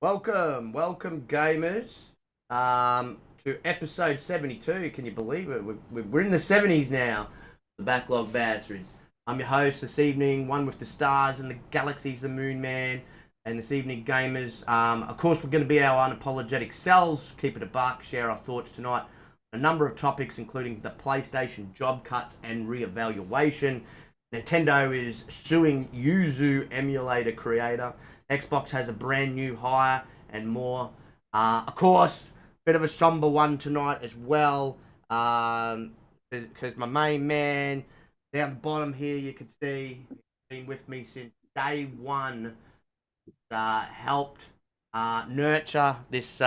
Welcome, gamers, to episode 72. Can you believe it? We're in the 70s now. The Backlog Bastards. I'm your host this evening, one with the stars and the galaxies, the Moon Man, and this evening, gamers. Of course, we're going to be our unapologetic selves, keep it a buck, share our thoughts tonight. A number of topics, including the PlayStation job cuts and re-evaluation. Nintendo is suing Yuzu emulator creator. Xbox has a brand new hire and more. Of course, bit of a somber one tonight as well. Because my main man down the bottom here, you can see, he's been with me since day one. Helped nurture this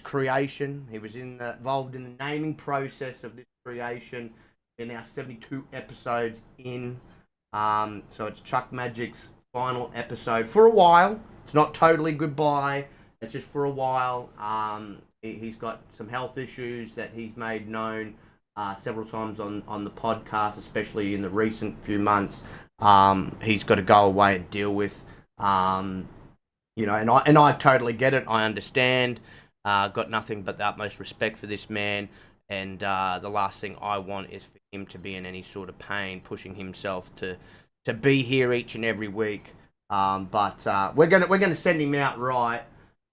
creation. He was involved in the naming process of this creation. We're now 72 episodes in. So it's Chuck Magic's final episode for a while. It's not totally goodbye. It's just for a while. He's got some health issues that he's made known several times on the podcast, especially in the recent few months. He's got to go away and deal with. And I totally get it. I understand. Got nothing but the utmost respect for this man. And the last thing I want is for him to be in any sort of pain, pushing himself to be here each and every week. But we're gonna send him out right,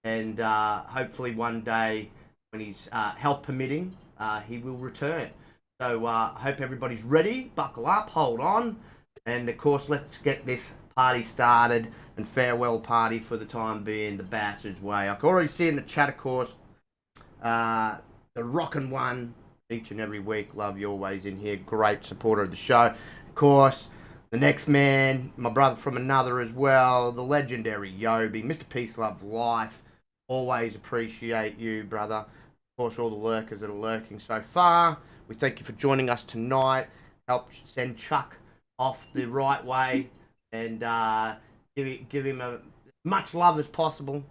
and hopefully one day, when he's health permitting, he will return. So I hope everybody's ready. Buckle up, hold on, and of course let's get this party started and farewell party for the time being the Basterdz way. I can already see in the chat, of course, the rockin' one each and every week. Love you always in here. Great supporter of the show. Of course, the next man, my brother from another as well, the legendary Yobi, Mr. Peace Love Life. Always appreciate you, brother. Of course, all the lurkers that are lurking so far. We thank you for joining us tonight. Help send Chuck off the right way and give him as much love as possible.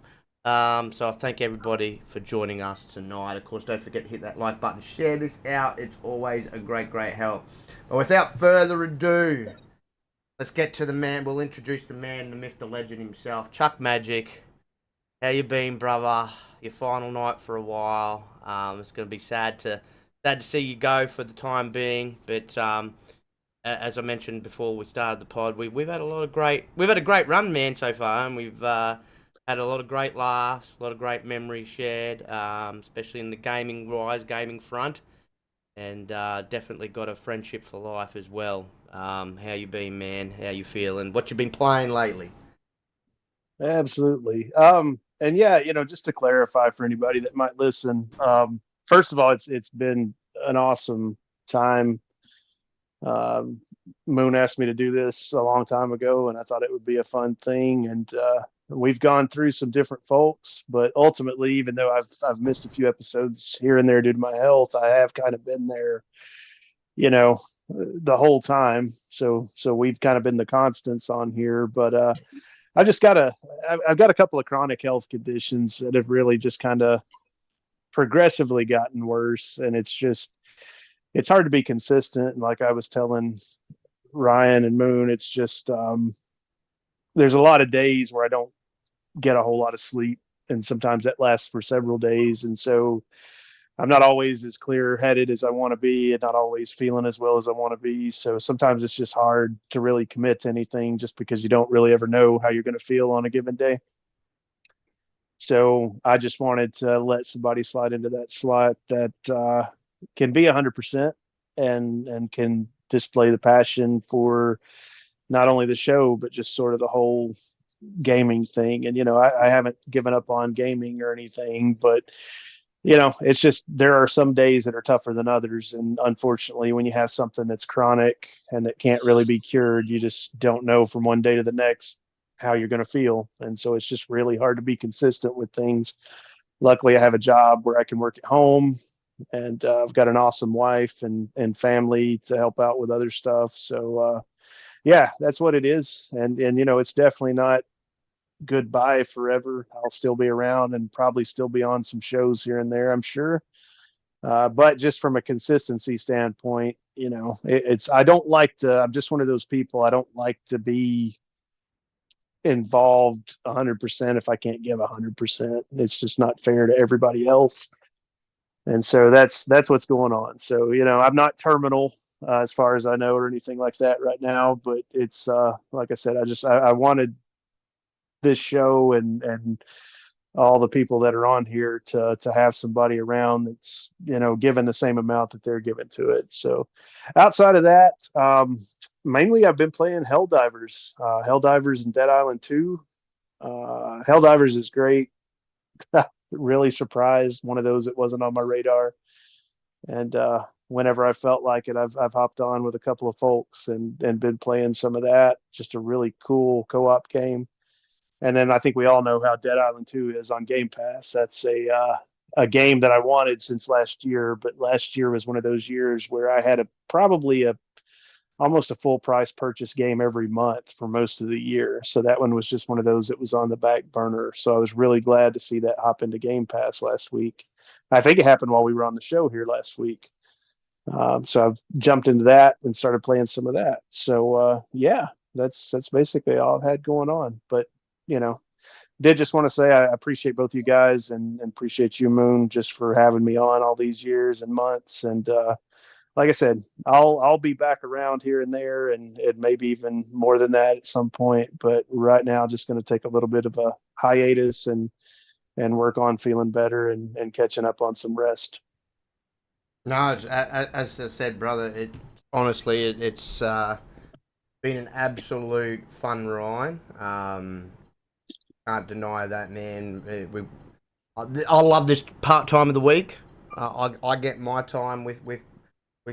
So I thank everybody for joining us tonight. Of course, don't forget to hit that like button, share this out. It's always a great help. But without further ado, let's get to the man. We'll introduce the man, the myth, the legend himself, Chuck Magic. How you been, brother? Your final night for a while. It's going to be sad to see you go for the time being. But as I mentioned before we started the pod, we've had a great run, man, so far, and we've had a lot of great laughs, a lot of great memories shared, especially in the gaming front, and definitely got a friendship for life as well. How you been, man? How you feeling? What you been playing lately? Absolutely. And yeah, just to clarify for anybody that might listen, first of all, it's been an awesome time. Um, Moon asked me to do this a long time ago, and I thought it would be a fun thing. And we've gone through some different folks, but ultimately, even though I've missed a few episodes here and there due to my health, I have kind of been there, the whole time. So we've kind of been the constants on here, but I just I've got a couple of chronic health conditions that have really just kind of progressively gotten worse. And it's hard to be consistent. And like I was telling Ryan and Moon, it's just, there's a lot of days where I don't get a whole lot of sleep. And sometimes that lasts for several days. And so I'm not always as clear headed as I want to be and not always feeling as well as I want to be. So sometimes it's just hard to really commit to anything just because you don't really ever know how you're going to feel on a given day. So I just wanted to let somebody slide into that slot that can be 100% and can display the passion for not only the show, but just sort of the whole gaming thing. And, I haven't given up on gaming or anything, but it's just there are some days that are tougher than others. And unfortunately, when you have something that's chronic and that can't really be cured, you just don't know from one day to the next how you're going to feel. And so it's just really hard to be consistent with things. Luckily, I have a job where I can work at home, and I've got an awesome wife and family to help out with other stuff. So, yeah, that's what it is. And it's definitely not goodbye forever. I'll still be around and probably still be on some shows here and there, I'm sure. But just from a consistency standpoint, I don't like to, I'm just one of those people. I don't like to be involved 100% if I can't give 100%. It's just not fair to everybody else. And so that's what's going on. So, I'm not terminal as far as I know or anything like that right now, but it's like I said, I wanted this show and all the people that are on here to have somebody around that's given the same amount that they're given to it. So outside of that, mainly I've been playing Helldivers and Dead Island 2. Helldivers is great. Really surprised, one of those that wasn't on my radar. And whenever I felt like it, I've hopped on with a couple of folks and been playing some of that. Just a really cool co-op game. And then I think we all know how Dead Island 2 is on Game Pass. That's a game that I wanted since last year, but last year was one of those years where I had probably almost a full price purchase game every month for most of the year. So that one was just one of those that was on the back burner. So I was really glad to see that hop into Game Pass last week. I think it happened while we were on the show here last week. So I've jumped into that and started playing some of that. So yeah, that's basically all I've had going on. But did just want to say I appreciate both you guys and appreciate you, Moon, just for having me on all these years and months. And like I said, I'll be back around here and there, and maybe even more than that at some point. But right now, just going to take a little bit of a hiatus and work on feeling better and catching up on some rest. No, as I said, brother, it's been an absolute fun ride. Can't deny that, man. I love this part time of the week. I get my time with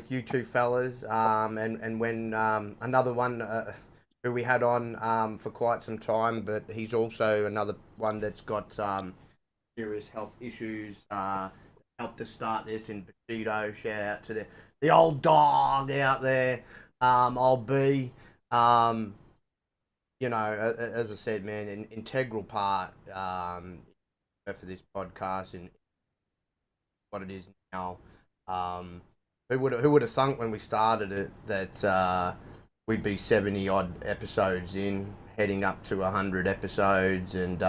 you two fellas, and when another one who we had on for quite some time, but he's also another one that's got serious health issues. Helped to start this in Basterdz. Shout out to the old dog out there. Old B. As I said, man, an integral part for this podcast and what it is now. Who would have thunk when we started it that we'd be 70 odd episodes in, heading up to 100 episodes, and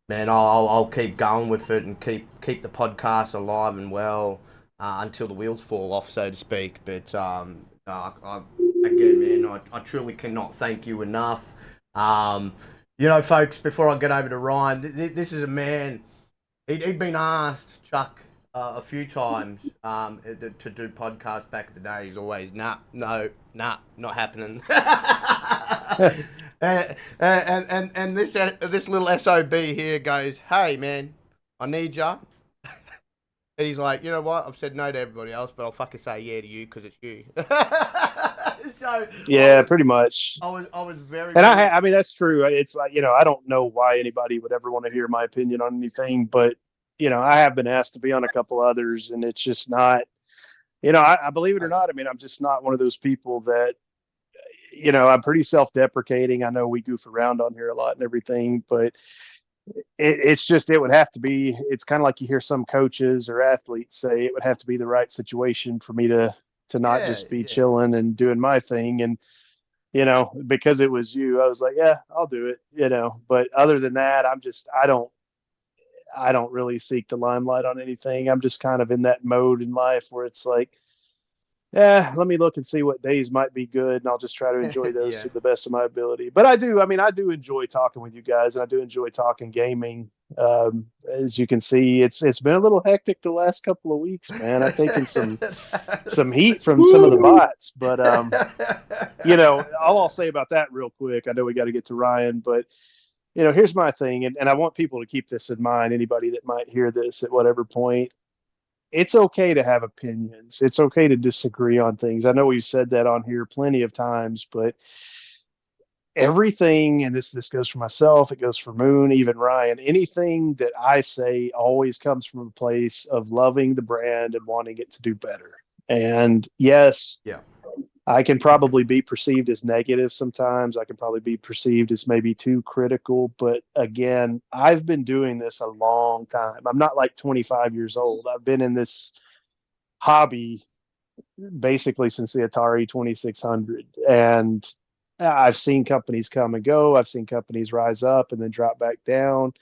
man, I'll keep going with it and keep the podcast alive and well until the wheels fall off, so to speak. But again, man, I truly cannot thank you enough. Folks, before I get over to Ryan, this is a man. He'd been asked, Chuck, a few times to do podcasts back in the day. He's always, not happening. and this little SOB here goes, hey, man, I need ya. And he's like, you know what? I've said no to everybody else, but I'll fucking say yeah to you because it's you. So yeah, pretty much. I was very. And I mean, that's true. It's like, I don't know why anybody would ever want to hear my opinion on anything, but I have been asked to be on a couple others, and it's just not. I believe it or not. I mean, I'm just not one of those people that. I'm pretty self-deprecating. I know we goof around on here a lot and everything, but it's just, it would have to be, it's kind of like you hear some coaches or athletes say it would have to be the right situation for me to not just be chilling and doing my thing. And, because it was you, I was like, yeah, I'll do it, but other than that, I don't really seek the limelight on anything. I'm just kind of in that mode in life where it's like, yeah, let me look and see what days might be good, and I'll just try to enjoy those to the best of my ability. But I do enjoy talking with you guys, and I do enjoy talking gaming. As you can see, it's been a little hectic the last couple of weeks, man. I've taken some heat from some of the bots, but all I'll say about that real quick. I know we got to get to Ryan, but here's my thing, and I want people to keep this in mind. Anybody that might hear this at whatever point. It's okay to have opinions. It's okay to disagree on things. I know we've said that on here plenty of times, but everything, and this goes for myself, it goes for Moon, even Ryan, anything that I say always comes from a place of loving the brand and wanting it to do better. And yes, I can probably be perceived as negative sometimes. I can probably be perceived as maybe too critical. But again, I've been doing this a long time. I'm not like 25 years old. I've been in this hobby basically since the Atari 2600. And I've seen companies come and go. I've seen companies rise up and then drop back down.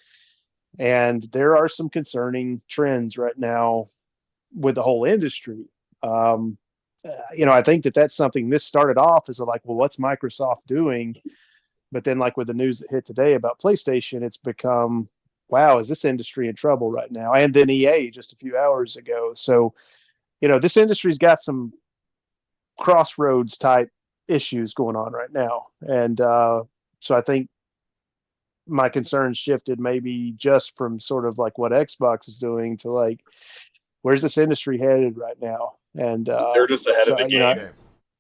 And there are some concerning trends right now with the whole industry. Um, I think that that's something. This started off as like, well, what's Microsoft doing? But then, like with the news that hit today about PlayStation, it's become, wow, is this industry in trouble right now? And then EA just a few hours ago. So, this industry's got some crossroads type issues going on right now. And so I think my concerns shifted maybe just from sort of like what Xbox is doing to like, where's this industry headed right now? And They're just ahead of the game. Yeah.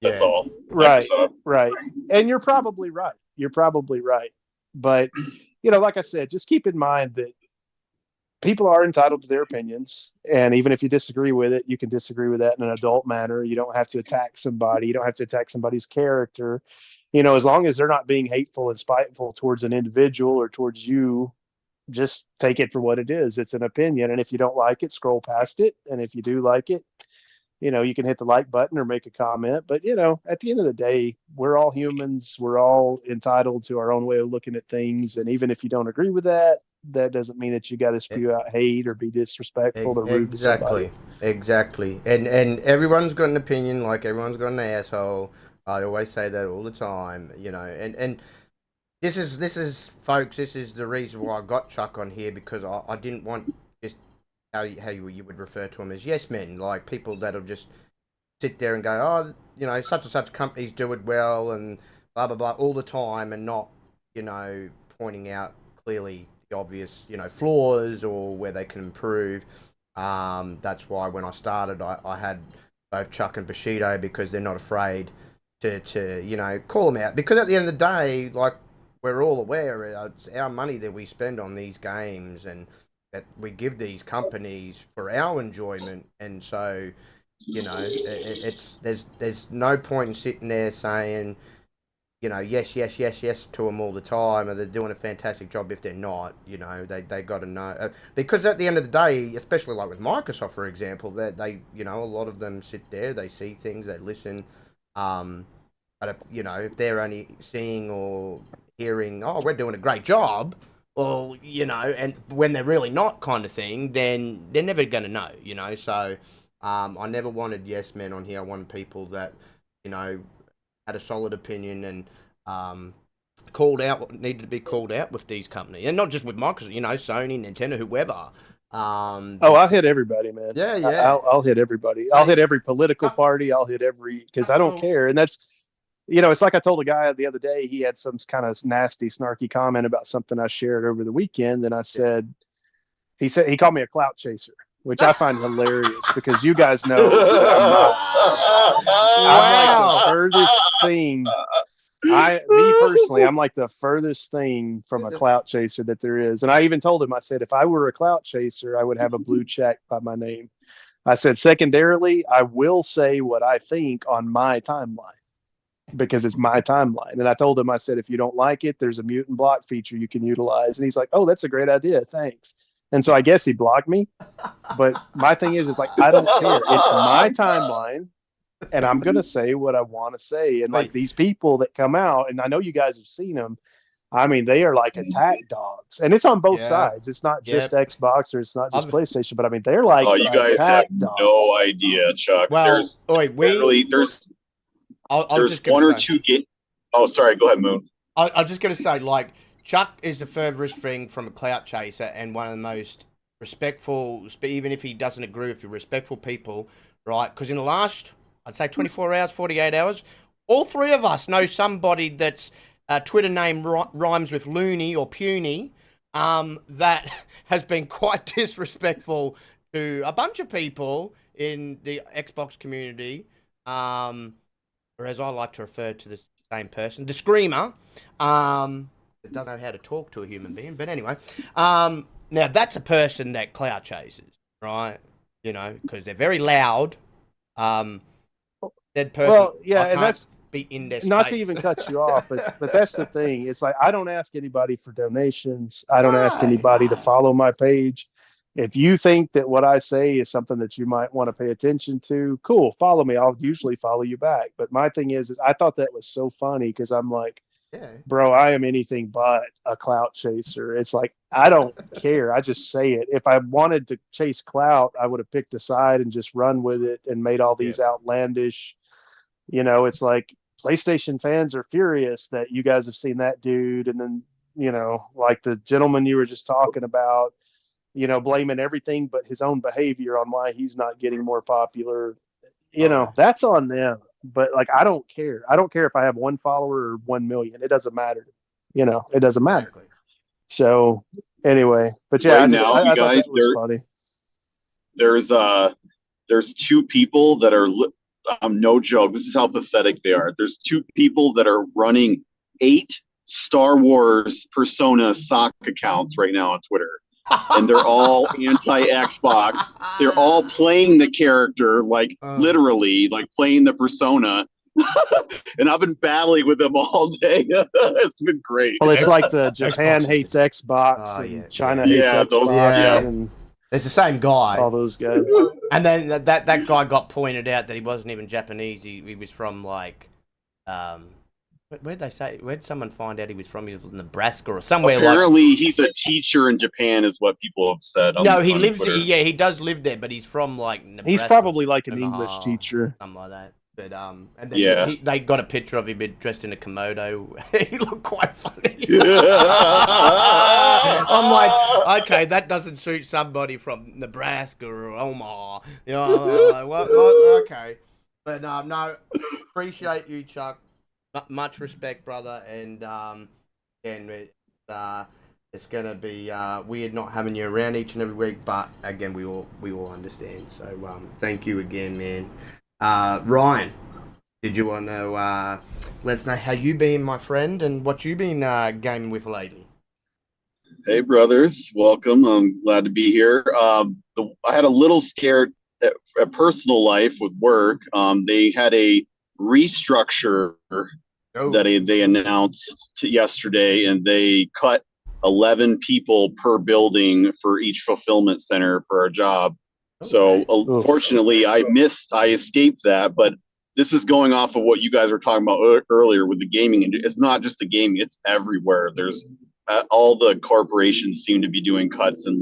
That's Yeah. all. right, Microsoft. right. And you're probably right. You're probably right. But, like I said, just keep in mind that people are entitled to their opinions. And even if you disagree with it, you can disagree with that in an adult manner. You don't have to attack somebody. You don't have to attack somebody's character. As long as they're not being hateful and spiteful towards an individual or towards you, just take it for what it is. It's an opinion. And if you don't like it, scroll past it. And if you do like it, you can hit the like button or make a comment. But, at the end of the day, we're all humans. We're all entitled to our own way of looking at things. And even if you don't agree with that, that doesn't mean that you got to spew out hate or be disrespectful or rude to somebody. Exactly. And everyone's got an opinion, like everyone's got an asshole. I always say that all the time, and this is folks, this is the reason why I got Chuck on here, because I didn't want just how you would refer to them as yes men, like people that'll just sit there and go, oh, such and such companies do it well and blah blah blah all the time, and not pointing out clearly the obvious flaws or where they can improve. That's why when I started, I had both Chuck and Bushido, because they're not afraid to call them out, because at the end of the day, like, we're all aware it's our money that we spend on these games and that we give these companies for our enjoyment. And so there's no point in sitting there saying yes to them all the time, or they're doing a fantastic job if they're not. They got to know, because at the end of the day, especially like with Microsoft, for example, that they a lot of them sit there, they see things, they listen. But if they're only seeing or hearing, oh, we're doing a great job, well, and when they're really not, kind of thing, then they're never going to know. So I never wanted yes men on here. I wanted people that had a solid opinion and called out what needed to be called out with these companies, and not just with Microsoft, Sony, Nintendo, whoever. I'll hit everybody, man. Yeah. I'll hit everybody. I'll hit every political party. I'll hit every, because I don't care. And that's, it's like I told a guy the other day, he had some kind of nasty, snarky comment about something I shared over the weekend. And I said, he called me a clout chaser, which I find hilarious, because you guys know that I'm like the furthest thing. Me personally, I'm like the furthest thing from a clout chaser that there is. And I even told him, I said, if I were a clout chaser, I would have a blue check by my name. I said, secondarily, I will say what I think on my timeline, because it's my timeline. And I told him, I said, if you don't like it, there's a mute and block feature you can utilize. And he's like, oh, that's a great idea. Thanks. And so I guess he blocked me. But my thing is, it's like, I don't care. It's my timeline. And I'm going to say what I want to say. And like these people that come out, and I know you guys have seen them, I mean, they are like attack dogs. And it's on both sides. It's not just Xbox, or it's not just PlayStation, but I mean, they're like, oh, you guys have no idea, Chuck. Well, there's one or two games. Oh, sorry. Go ahead, Moon. I was just going to say, like, Chuck is the furthest thing from a clout chaser, and one of the most respectful, even if he doesn't agree with you, respectful people, right? Because in the last, I'd say 24 hours, 48 hours, all three of us know somebody that's Twitter name rhymes with loony or puny, that has been quite disrespectful to a bunch of people in the Xbox community, or as I like to refer to the same person, the screamer, that doesn't know how to talk to a human being. But anyway, now that's a person that clout chases, right? Because they're very loud. Dead person. Well, yeah, and that's be in their not space. to even cut you off, but that's the thing. It's like, I don't ask anybody for donations. I don't ask anybody to follow my page. if you think that what I say is something that you might want to pay attention to, cool, follow me. I'll usually follow you back. But my thing is I thought that was so funny because I'm like, Yeah. bro, I am anything but a clout chaser. It's like, I don't care. I just say it. If I wanted to chase clout, I would have picked a side and just run with it and made all these outlandish, it's like PlayStation fans are furious that you guys have seen that dude. And then, like the gentleman you were just talking about, blaming everything but his own behavior on why he's not getting more popular. That's on them. But like, I don't care. I don't care if I have one follower or 1 million. It doesn't matter. It doesn't matter. Exactly. So anyway, but yeah, Right I you thought guys, that was funny. There's two people that are, no joke, this is how pathetic they are. There's two people that are running 8 Star Wars Persona sock accounts right now on Twitter. And they're all anti-Xbox. They're all playing the character, like literally, like playing the persona. And I've been battling with them all day. It's been great. Well, it's like the Japan hates Xbox and China hates Xbox. And it's the same guy. All those guys. And then that guy got pointed out that he wasn't even Japanese. He was from like, where'd someone find out he was from? He was from Nebraska or somewhere. Apparently, he's a teacher in Japan, is what people have said. No, he lives. He does live there, but he's from like Nebraska. He's probably like an English teacher, something like that. But and then they got a picture of him dressed in a Komodo. He looked quite funny. I'm like, okay, that doesn't suit somebody from Nebraska or Omaha. Okay. But no, appreciate you, Chuck. Much respect, brother. And again, it's gonna be weird not having you around each and every week. But again, we all understand. So thank you again, man. Ryan, did you want to let us know how you been, my friend, and what you been gaming with lately? Hey, brothers, welcome. I'm glad to be here. I had a little scared at personal life with work. They had a restructure that they announced yesterday, and they cut 11 people per building for each fulfillment center for our job. So fortunately, I escaped that, but this is going off of what you guys were talking about earlier with the gaming. It's not just the gaming, it's everywhere. There's all the corporations seem to be doing cuts and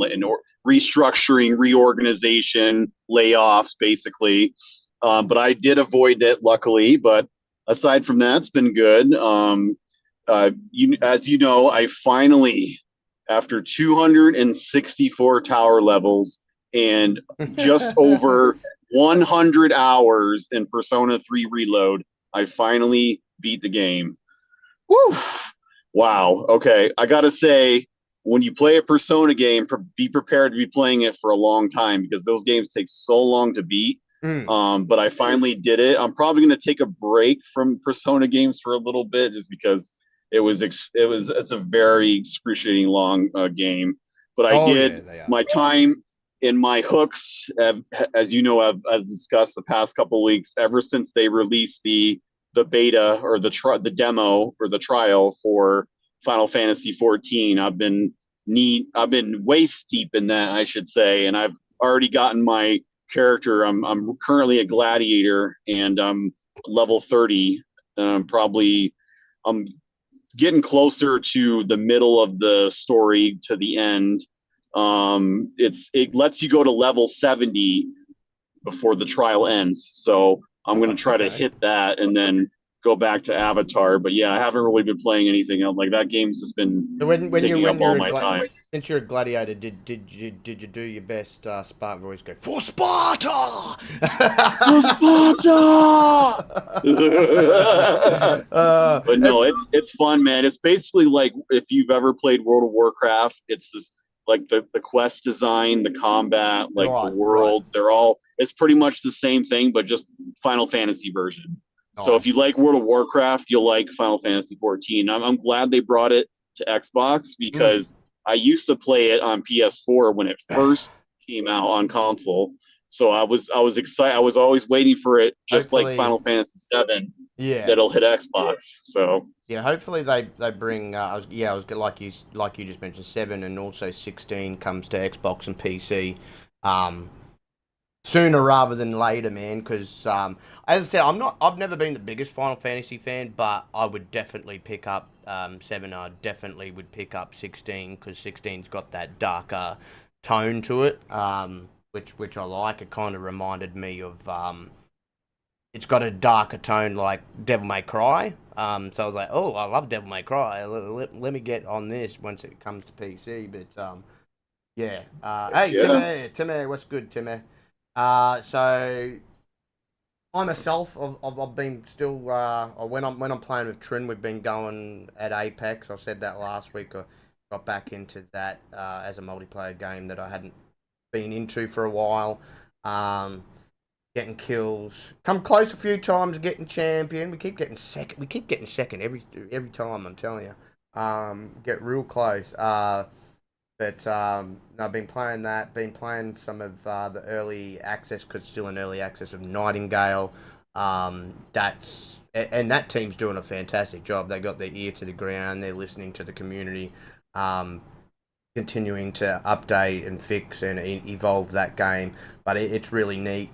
restructuring, reorganization, layoffs, basically. But I did avoid it, luckily. But aside from that, it's been good. As you know, I finally, after 264 tower levels, and just over 100 hours in Persona 3 Reload, I finally beat the game. Woo! Wow. Okay. I got to say, when you play a Persona game, be prepared to be playing it for a long time because those games take so long to beat. But I finally did it. I'm probably going to take a break from Persona games for a little bit just because it's a very excruciating long game. But I did my time. In my hooks, as you know, I've discussed the past couple of weeks, ever since they released the beta or the demo or the trial for Final Fantasy 14, I've been waist deep in that, I should say, and I've already gotten my character. I'm currently a gladiator, and I'm level 30. I'm getting closer to the middle of the story, to the end. It lets you go to level 70 before the trial ends. So I'm going to try to hit that and then go back to Avatar. But yeah, I haven't really been playing anything else. Like that game's just been taking up all my time. Since you're a gladiator, did you do your best Spartan voice? Go for Sparta! For Sparta! But no, it's fun, man. It's basically like if you've ever played World of Warcraft. It's this. Like the quest design, the combat, like the worlds, it's pretty much the same thing, but just Final Fantasy version. So if you like World of Warcraft, you'll like Final Fantasy 14. I'm glad they brought it to Xbox because I used to play it on PS4 when it first came out on console. So I was excited. I was always waiting for it, just like Final Fantasy 7 Yeah. that'll hit Xbox. So Yeah, hopefully they bring. I was like you just mentioned, 7 and also 16 comes to Xbox and PC, um, sooner rather than later, man. Because as I said, I've never been the biggest Final Fantasy fan, but I would definitely pick up 7. I definitely would pick up 16 because 16's got that darker tone to it, which I like. It kind of reminded me of it's got a darker tone like Devil May Cry. So I was like, oh, I love Devil May Cry. Let me get on this once it comes to PC. But yeah. Hey, yeah. Timmy, what's good, Timmy? So I myself, I've been still. When I'm playing with Trin, we've been going at Apex. I said that last week. I got back into that as a multiplayer game that I hadn't been into for a while. Getting kills, come close a few times, getting champion. We keep getting second. We keep getting second every time. I'm telling you, get real close. But I've been playing that. Been playing some of the early access because still in early access of Nightingale. And that team's doing a fantastic job. They got their ear to the ground. They're listening to the community. Continuing to update and fix and evolve that game, but it's really neat.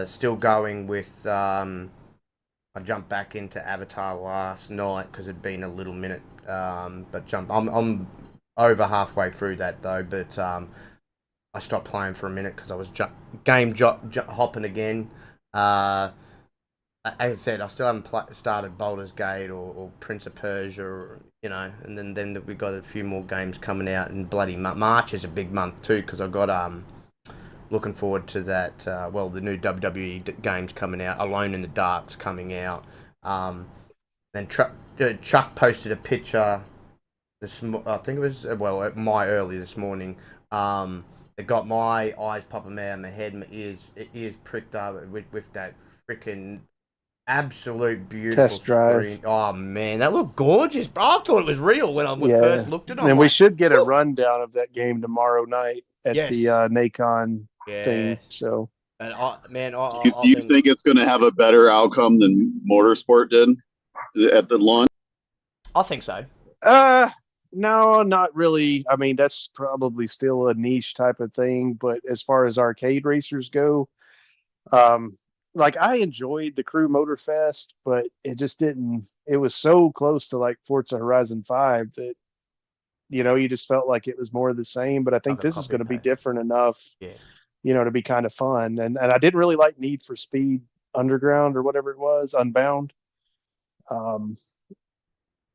Still going with. I jumped back into Avatar last night because it'd been a little minute. I'm over halfway through that though. But I stopped playing for a minute because I was hopping again. As I said, I still haven't started Baldur's Gate or Prince of Persia, and then we got a few more games coming out. And bloody March is a big month too because I got looking forward to that. The new WWE games coming out. Alone in the Dark's coming out. Then Chuck posted a picture. I think it was at my early this morning. It got my eyes popping out of my head, my ears pricked up with that freaking absolute beautiful Test drive. screen. Oh man, that looked gorgeous, bro. I thought it was real when I first looked at it. And we should get a rundown of that game tomorrow night at the NACON thing. So, and do you think it's going to have a better outcome than Motorsport did at the launch? I think so. No, not really. I mean, that's probably still a niche type of thing. But as far as arcade racers go, like I enjoyed the Crew Motor Fest, but it just didn't. It was so close to like Forza Horizon 5 that you just felt like it was more of the same. But I think this is going to be different enough, to be kind of fun. And I didn't really like Need for Speed Underground or whatever it was, Unbound.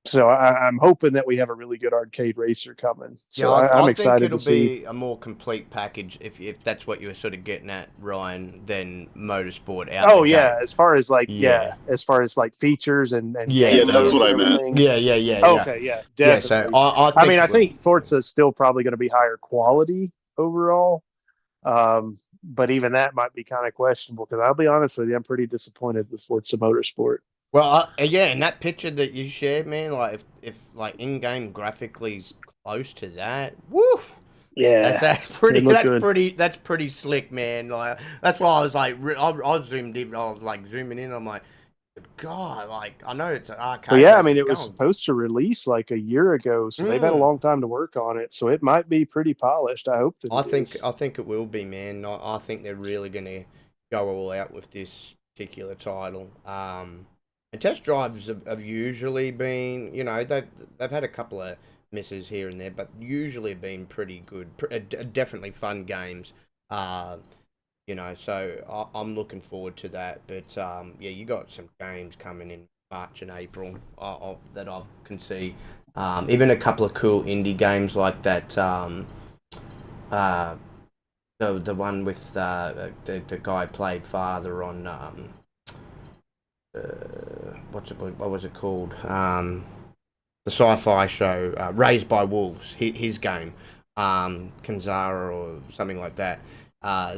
So I'm hoping that we have a really good arcade racer coming. So I'm excited to see. I think it'll be a more complete package if that's what you were sort of getting at, Ryan, than Motorsport out. Oh yeah, as far as like as far as like features and that's what I meant. Yeah. Okay, yeah, definitely. Yeah, so I think Forza is still probably going to be higher quality overall. But even that might be kind of questionable because I'll be honest with you, I'm pretty disappointed with Forza Motorsport. Well, and that picture that you shared, man, like if like in-game graphically is close to that, woof. Yeah, that's pretty slick, man. Like that's why I was like, I zoomed in, I was like zooming in. I'm like, God, like I know it's an arcade. Well, yeah, I mean it was supposed to release like a year ago, so they've had a long time to work on it. So it might be pretty polished. I hope that. I think it will be, man. I think they're really gonna go all out with this particular title. And test drives have usually been, they've had a couple of misses here and there, but usually been pretty good, definitely fun games. So I'm looking forward to that. But you got some games coming in March and April that I can see. Even a couple of cool indie games like that. The one with the guy played father on. What was it called? The sci-fi show Raised by Wolves. His game, Kanzara or something like that.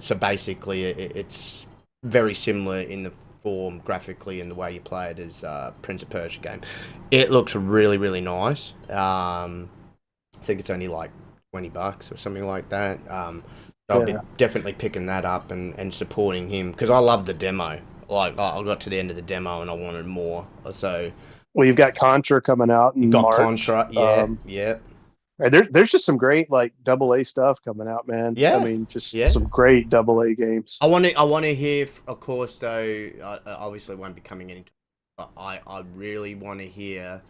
So basically, it's very similar in the form graphically and the way you play it as Prince of Persia game. It looks really really nice. I think it's only like $20 or something like that. I'll be definitely picking that up and supporting him because I love the demo. like I got to the end of the demo and I wanted more. So Well, you've got Contra coming out in got March. Contra, yeah. There's just some great like AA stuff coming out, man. Yeah, I mean, just yeah. some great AA games. I want to hear, of course, though. I obviously won't be coming into, but I really want to hear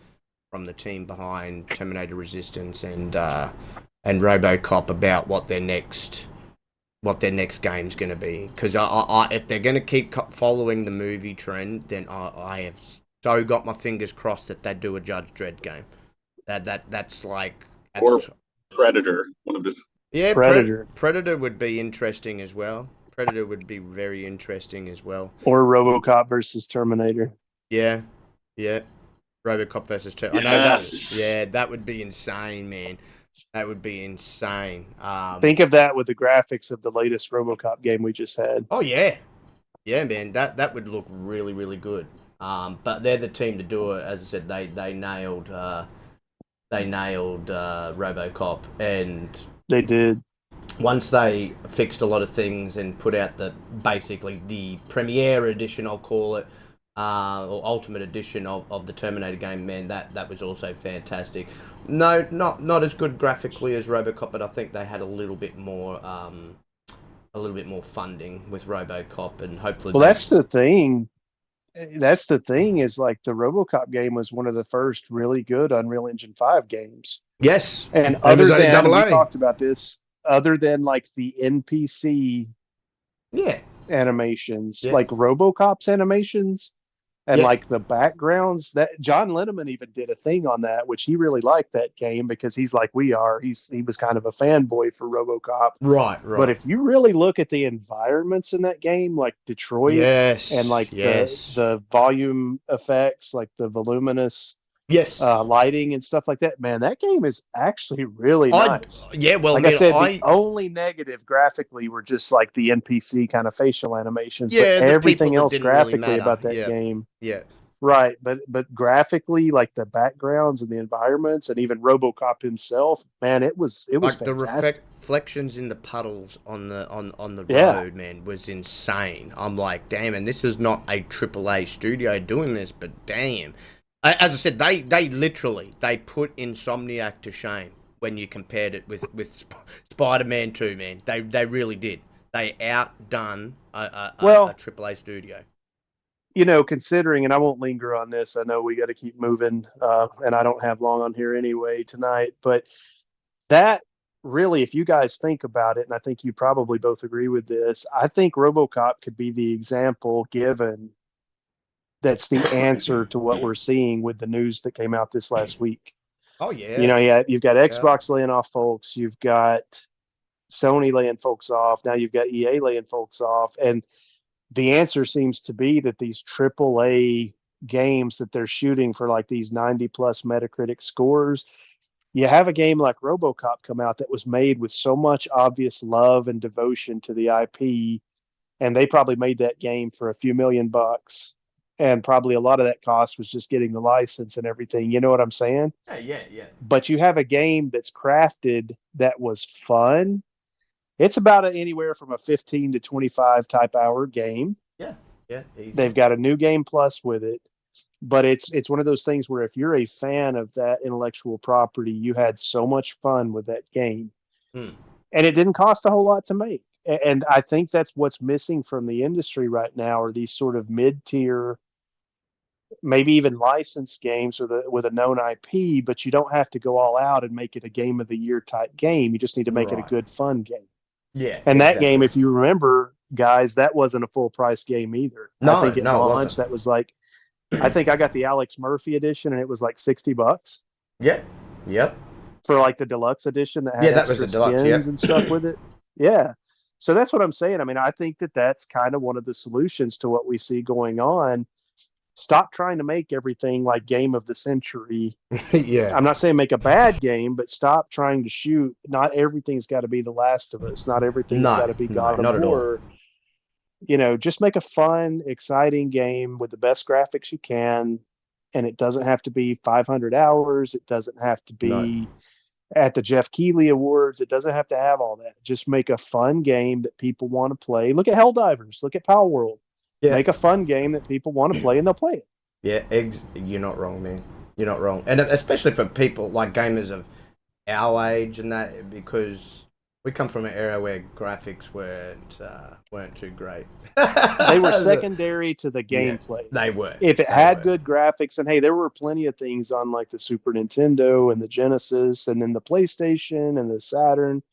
from the team behind Terminator Resistance and RoboCop about what their next game's going to be. Because if they're going to keep following the movie trend, then I have so got my fingers crossed that they do a Judge Dredd game. That's like or Predator, one of the. Yeah, Predator. Predator would be interesting as well. Predator would be very interesting as well. Or RoboCop versus Terminator. Yeah. RoboCop versus Terminator. Yes. I know that. That would be insane, man. That would be insane. Think of that with the graphics of the latest RoboCop game we just had. Oh yeah, man. That would look really, really good. But they're the team to do it. As I said, they nailed RoboCop, and they did. Once they fixed a lot of things and put out basically the premiere edition, I'll call it, or ultimate edition of the Terminator game, man, that was also fantastic. No, not as good graphically as RoboCop, but I think they had a little bit more funding with RoboCop, and hopefully. Well, that's the thing. That's the thing is like the RoboCop game was one of the first really good Unreal Engine 5 games. Yes, and other than we talked about this, other than like the NPC, animations, like RoboCop's animations. And like the backgrounds, that John Linneman even did a thing on that, which he really liked that game because he's like we are. He was kind of a fanboy for RoboCop. Right. But if you really look at the environments in that game, like Detroit, and like the volume effects, like the voluminous lighting and stuff like that, man, that game is actually really nice. Well, like I said, the only negative graphically were just like the NPC kind of facial animations, but everything else graphically really about that game. Right, but graphically, like the backgrounds and the environments, and even RoboCop himself, man, it was like fantastic. The reflections in the puddles on the road, man, was insane. I'm like, damn, and this is not a AAA studio doing this, but damn. As I said, they literally put Insomniac to shame when you compared it with Spider-Man 2, man. They really did. They outdone a AAA studio. You know, considering, and I won't linger on this, I know we got to keep moving, and I don't have long on here anyway tonight, but that really, if you guys think about it, and I think you probably both agree with this, I think RoboCop could be the example given that's the answer to what we're seeing with the news that came out this last week. Oh yeah. You know, you've got Xbox laying off folks, you've got Sony laying folks off, now you've got EA laying folks off, and the answer seems to be that these AAA games that they're shooting for like these 90 plus Metacritic scores, you have a game like RoboCop come out that was made with so much obvious love and devotion to the IP, and they probably made that game for a few $1,000,000. And probably a lot of that cost was just getting the license and everything. You know what I'm saying? Yeah. But you have a game that's crafted that was fun. It's about anywhere from a 15 to 25 type hour game. Yeah. Easy. They've got a new game plus with it. But it's one of those things where if you're a fan of that intellectual property, you had so much fun with that game. And it didn't cost a whole lot to make. And I think that's what's missing from the industry right now are these sort of mid-tier, maybe even licensed games with a known IP, but you don't have to go all out and make it a game of the year type game. You just need to make it a good, fun game. Yeah. And that game, if you remember, guys, that wasn't a full price game either. No, I think at launch, it that was like, I think I got the Alex Murphy edition and it was like $60. Yeah. Yep. For like the deluxe edition that had that was the deluxe, skins and stuff with it. Yeah. So that's what I'm saying. I mean, I think that's kind of one of the solutions to what we see going on. Stop trying to make everything like game of the century. Yeah. I'm not saying make a bad game, but stop trying to shoot. Not everything's got to be The Last of Us. Not everything's got to be God of War. You know, just make a fun, exciting game with the best graphics you can. And it doesn't have to be 500 hours. It doesn't have to be at the Jeff Keighley Awards. It doesn't have to have all that. Just make a fun game that people want to play. Look at Helldivers. Look at Power World. Yeah. Make a fun game that people want to play, and they'll play it. Yeah, you're not wrong, man. You're not wrong. And especially for people like gamers of our age and that, because we come from an era where graphics weren't too great. They were secondary to the Yeah, gameplay. they were. If it They had were. good graphics, and hey, there were plenty of things on like the Super Nintendo and the Genesis, and then the PlayStation and the Saturn,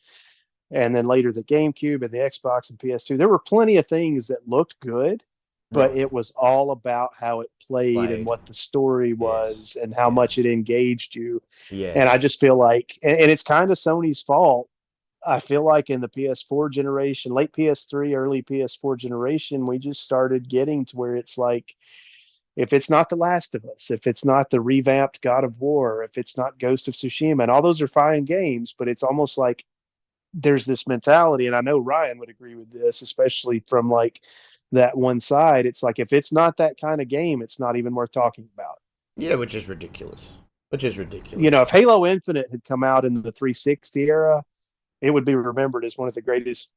and then later the GameCube and the Xbox and PS2. There were plenty of things that looked good, but Right. it was all about how it played and Played. what the story Yes. was and how Yes. much it engaged you. Yeah. And I just feel like, and it's kind of Sony's fault. I feel like in the PS4 generation, late PS3, early PS4 generation, we just started getting to where it's like, if it's not The Last of Us, if it's not the revamped God of War, if it's not Ghost of Tsushima, and all those are fine games, but it's almost like there's this mentality, and I know Ryan would agree with this, especially from like that one side. It's like if it's not that kind of game, it's not even worth talking about. Yeah, which is ridiculous. Which is You ridiculous. know, if Halo Infinite had come out in the 360 era, it would be remembered as one of the greatest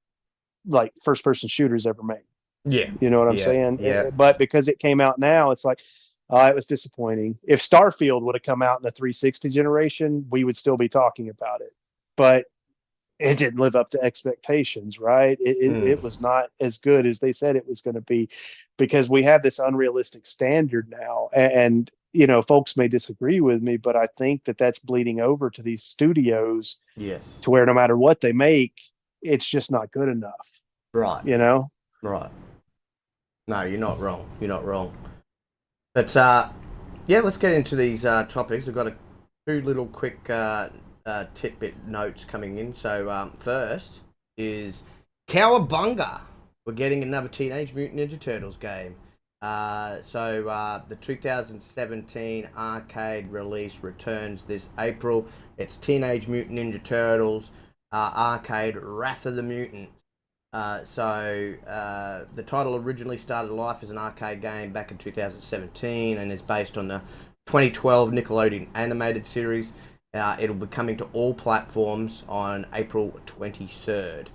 like first person shooters ever made. Yeah. You know what I'm Yeah. saying? Yeah. But because it came out now, it's like, it was disappointing. If Starfield would have come out in the 360 generation, we would still be talking about it. But it didn't live up to expectations, right? It was not as good as they said it was going to be, because we have this unrealistic standard now. And, you know, folks may disagree with me, but I think that that's bleeding over to these studios Yes. to where no matter what they make, it's just not good enough, Right. you know? Right. No, you're not wrong. You're not wrong. But yeah, let's get into these topics. I've got two little quick tidbit notes coming in. So first is Cowabunga. We're getting another Teenage Mutant Ninja Turtles game. The 2017 arcade release returns this April. It's Teenage Mutant Ninja Turtles arcade Wrath of the Mutant. The title originally started life as an arcade game back in 2017 and is based on the 2012 Nickelodeon animated series. It'll be coming to all platforms on April 23rd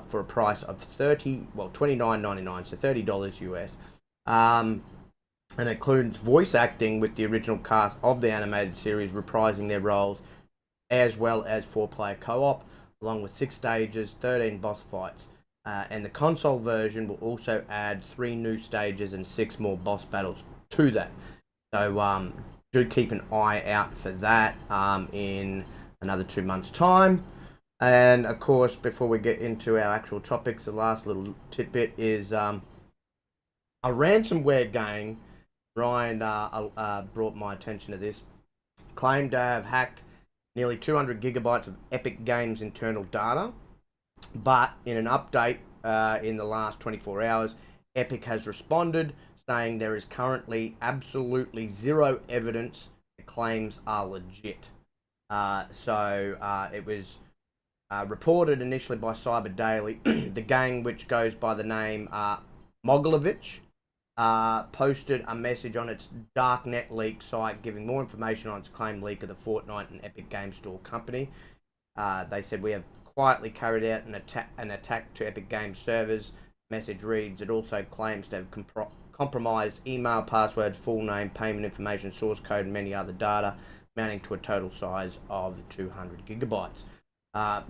for a price of $29.99, so $30 US. And it includes voice acting with the original cast of the animated series reprising their roles, as well as 4-player co-op, along with 6 stages, 13 boss fights. And the console version will also add 3 new stages and 6 more boss battles to that. So do keep an eye out for that in another 2 months' time. And of course, before we get into our actual topics, the last little tidbit is a ransomware gang. Ryan brought my attention to this. Claimed to have hacked nearly 200 gigabytes of Epic Games' internal data. But in an update in the last 24 hours, Epic has responded, saying there is currently absolutely zero evidence the claims are legit. It was reported initially by Cyber Daily. The gang, which goes by the name Mogilevich, posted a message on its Darknet leak site giving more information on its claimed leak of the Fortnite and Epic Games Store company. They said, "We have quietly carried out an attack to Epic Games servers." Message reads, it also claims to have compromised email, passwords, full name, payment information, source code, and many other data, amounting to a total size of 200 gigabytes.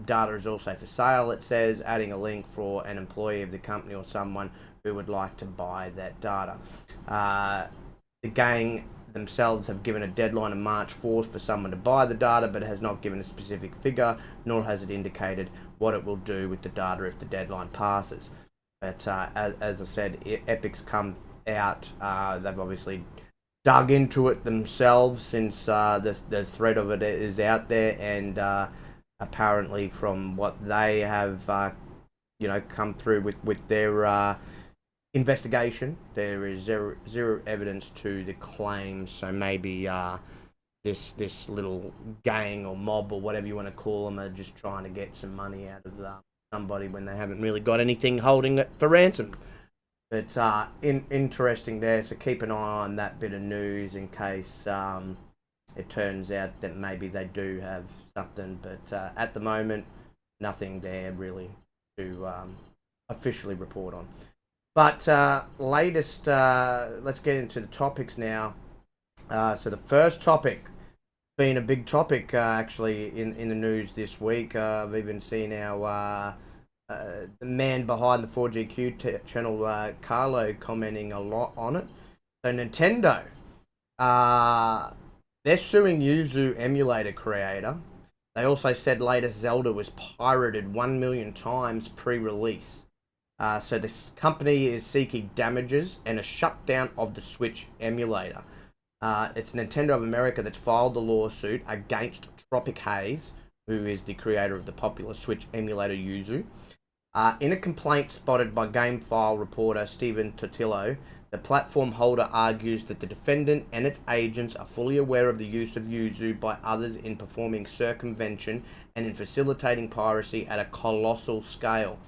Data is also for sale, it says, adding a link for an employee of the company or someone who would like to buy that data. The gang themselves have given a deadline of March 4th for someone to buy the data, but it has not given a specific figure, nor has it indicated what it will do with the data if the deadline passes. But as I said, Epic's come out. They've obviously dug into it themselves since the threat of it is out there, and apparently from what they have come through with their investigation, there is zero evidence to the claims. So maybe this little gang or mob or whatever you want to call them are just trying to get some money out of somebody when they haven't really got anything holding it for ransom. But interesting there, so keep an eye on that bit of news in case it turns out that maybe they do have something. But at the moment, nothing there really to officially report on. But latest, let's get into the topics now. So the first topic, been a big topic actually in the news this week. I've even seen our the man behind the 4GQ channel, Carlo, commenting a lot on it. So Nintendo, they're suing Yuzu emulator creator. They also said latest Zelda was pirated 1 million times pre-release. So this company is seeking damages and a shutdown of the Switch emulator. It's Nintendo of America that's filed the lawsuit against Tropic Haze, who is the creator of the popular Switch emulator Yuzu. In a complaint spotted by GameFile reporter Stephen Totillo, the platform holder argues that the defendant and its agents are fully aware of the use of Yuzu by others in performing circumvention and in facilitating piracy at a colossal scale.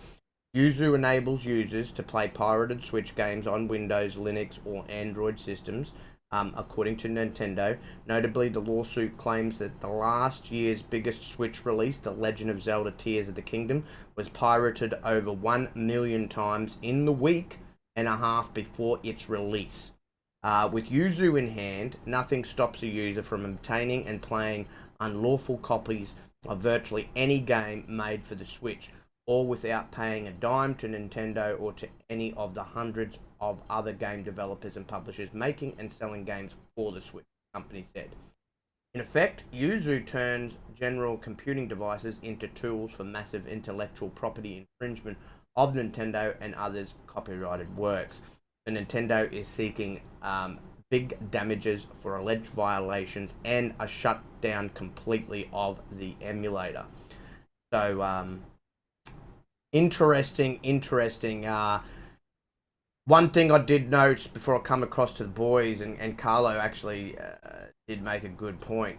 Yuzu enables users to play pirated Switch games on Windows, Linux, or Android systems, according to Nintendo. Notably, the lawsuit claims that the last year's biggest Switch release, The Legend of Zelda Tears of the Kingdom, was pirated over 1 million times in the week and a half before its release. With Yuzu in hand, nothing stops a user from obtaining and playing unlawful copies of virtually any game made for the Switch, all without paying a dime to Nintendo or to any of the hundreds of other game developers and publishers making and selling games for the Switch, the company said. In effect, Yuzu turns general computing devices into tools for massive intellectual property infringement of Nintendo and others' copyrighted works. The Nintendo is seeking big damages for alleged violations and a shutdown completely of the emulator. So, interesting. One thing I did note before I come across to the boys, and Carlo actually did make a good point.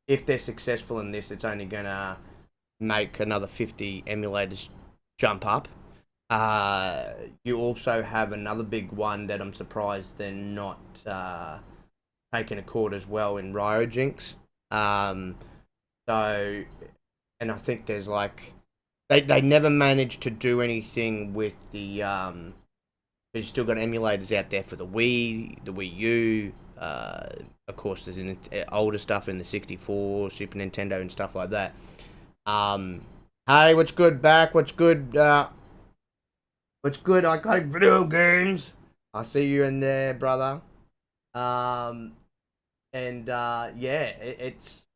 If they're successful in this, it's only going to make another 50 emulators jump up. You also have another big one that I'm surprised they're not taking a court as well in Ryojinx. So, and I think there's like they never managed to do anything with the you've still got emulators out there for the Wii, the Wii U. Of course, there's older stuff in the 64, Super Nintendo, and stuff like that. Hey, what's good, back? What's good? What's good? I got video games. I see you in there, brother. Yeah, it's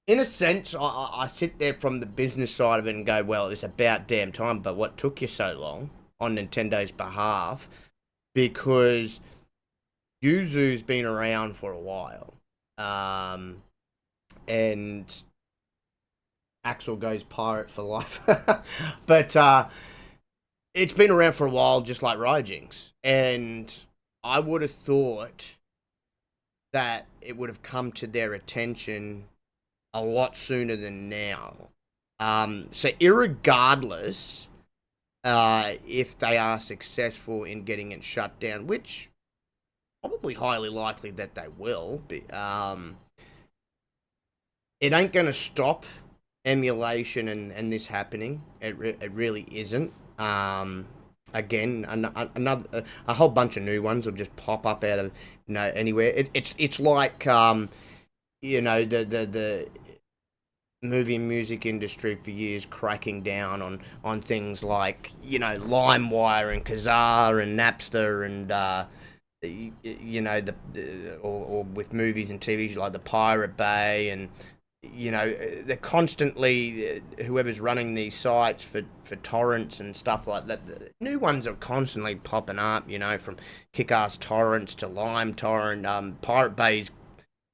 in a sense. I sit there from the business side of it and go, well, it's about damn time. But what took you so long on Nintendo's behalf? Because Yuzu's been around for a while, and Axel goes pirate for life. But it's been around for a while, just like Ryojinx, and I would have thought that it would have come to their attention a lot sooner than now. So irregardless, if they are successful in getting it shut down, which probably highly likely that they will, it ain't going to stop emulation and this happening. It really isn't. Again, another a whole bunch of new ones will just pop up out of anywhere. It's like the movie and music industry for years cracking down on things like LimeWire and Kazaa and Napster and or with movies and TV like the Pirate Bay, and they're constantly whoever's running these sites for torrents and stuff like that. The new ones are constantly popping up, from Kick-Ass Torrents to Lime Torrent. Pirate Bay's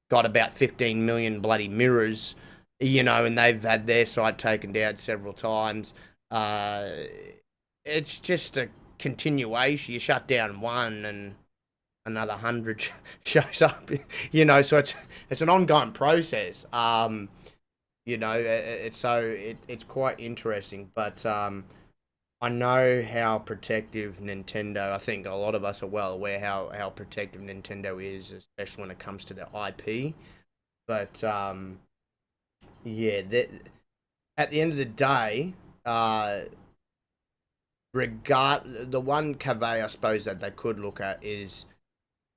got about 15 million bloody mirrors, and they've had their site taken down several times. It's just a continuation. You shut down one and another 100 shows up, so it's an ongoing process. It's quite interesting, but I know how protective Nintendo, I think a lot of us are well aware how protective Nintendo is, especially when it comes to their IP. But at the end of the day, the one caveat I suppose that they could look at is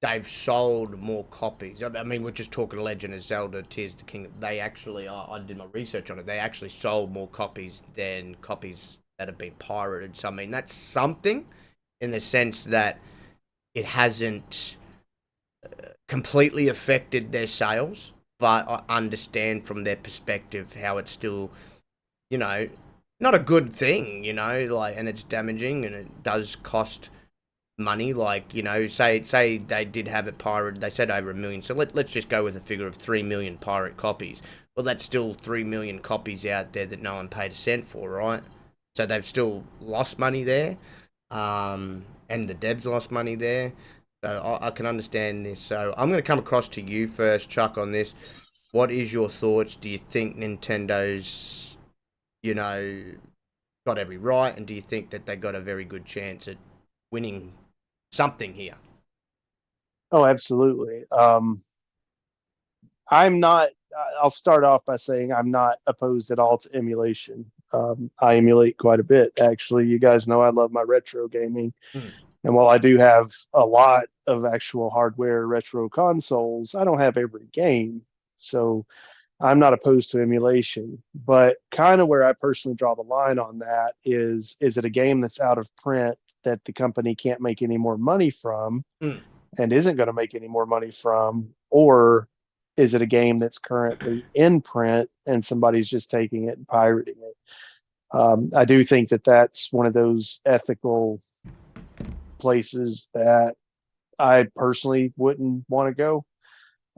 they've sold more copies. I mean, we're just talking Legend of Zelda: Tears of the Kingdom. They actually, I did my research on it. They actually sold more copies than copies that have been pirated. So I mean, that's something in the sense that it hasn't completely affected their sales, but I understand from their perspective how it's still, you know, not a good thing, like, and it's damaging and it does cost money. Like, say they did have it pirated, they said over 1 million. So let's just go with a figure of 3 million pirate copies. Well, that's still 3 million copies out there that no one paid a cent for, right? So they've still lost money there, and the devs lost money there. So I can understand this. So I'm going to come across to you first, Chuck, on this. What is your thoughts? Do you think Nintendo's, got every right, and do you think that they got a very good chance at winning something here? Oh, absolutely. I'm not. I'll start off by saying I'm not opposed at all to emulation. I emulate quite a bit, actually. You guys know I love my retro gaming. Mm. And while I do have a lot of actual hardware retro consoles, I don't have every game. So I'm not opposed to emulation. But kind of where I personally draw the line on that is it a game that's out of print that the company can't make any more money from Mm. and isn't going to make any more money from? Or is it a game that's currently in print and somebody's just taking it and pirating it? I do think that that's one of those ethical places that I personally wouldn't want to go.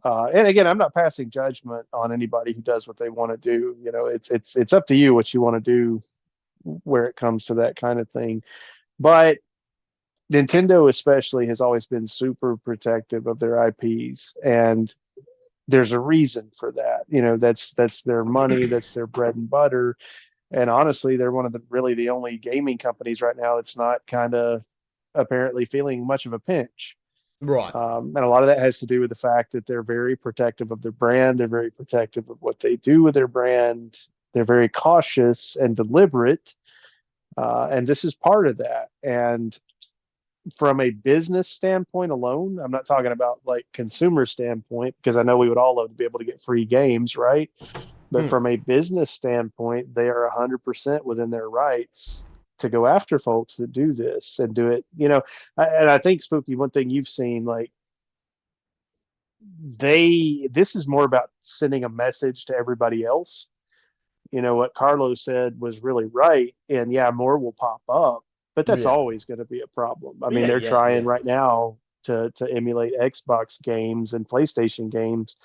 And again, I'm not passing judgment on anybody who does what they want to do. It's up to you what you want to do where it comes to that kind of thing. But Nintendo especially has always been super protective of their IPs, and there's a reason for that. That's their money, that's their bread and butter. And honestly, they're one of the only gaming companies right now that's not kind of apparently feeling much of a pinch. Right. And a lot of that has to do with the fact that they're very protective of their brand. They're very protective of what they do with their brand. They're very cautious and deliberate. And this is part of that. And from a business standpoint alone, I'm not talking about like consumer standpoint, because I know we would all love to be able to get free games, right? But Mm. from a business standpoint, they are 100% within their rights to go after folks that do this and do it. And I think, Spooky, one thing you've seen, like, this is more about sending a message to everybody else. What Carlos said was really right. And yeah, more will pop up, but that's Yeah. always going to be a problem. I mean, Yeah, they're yeah, trying yeah. right now to emulate Xbox games and PlayStation games,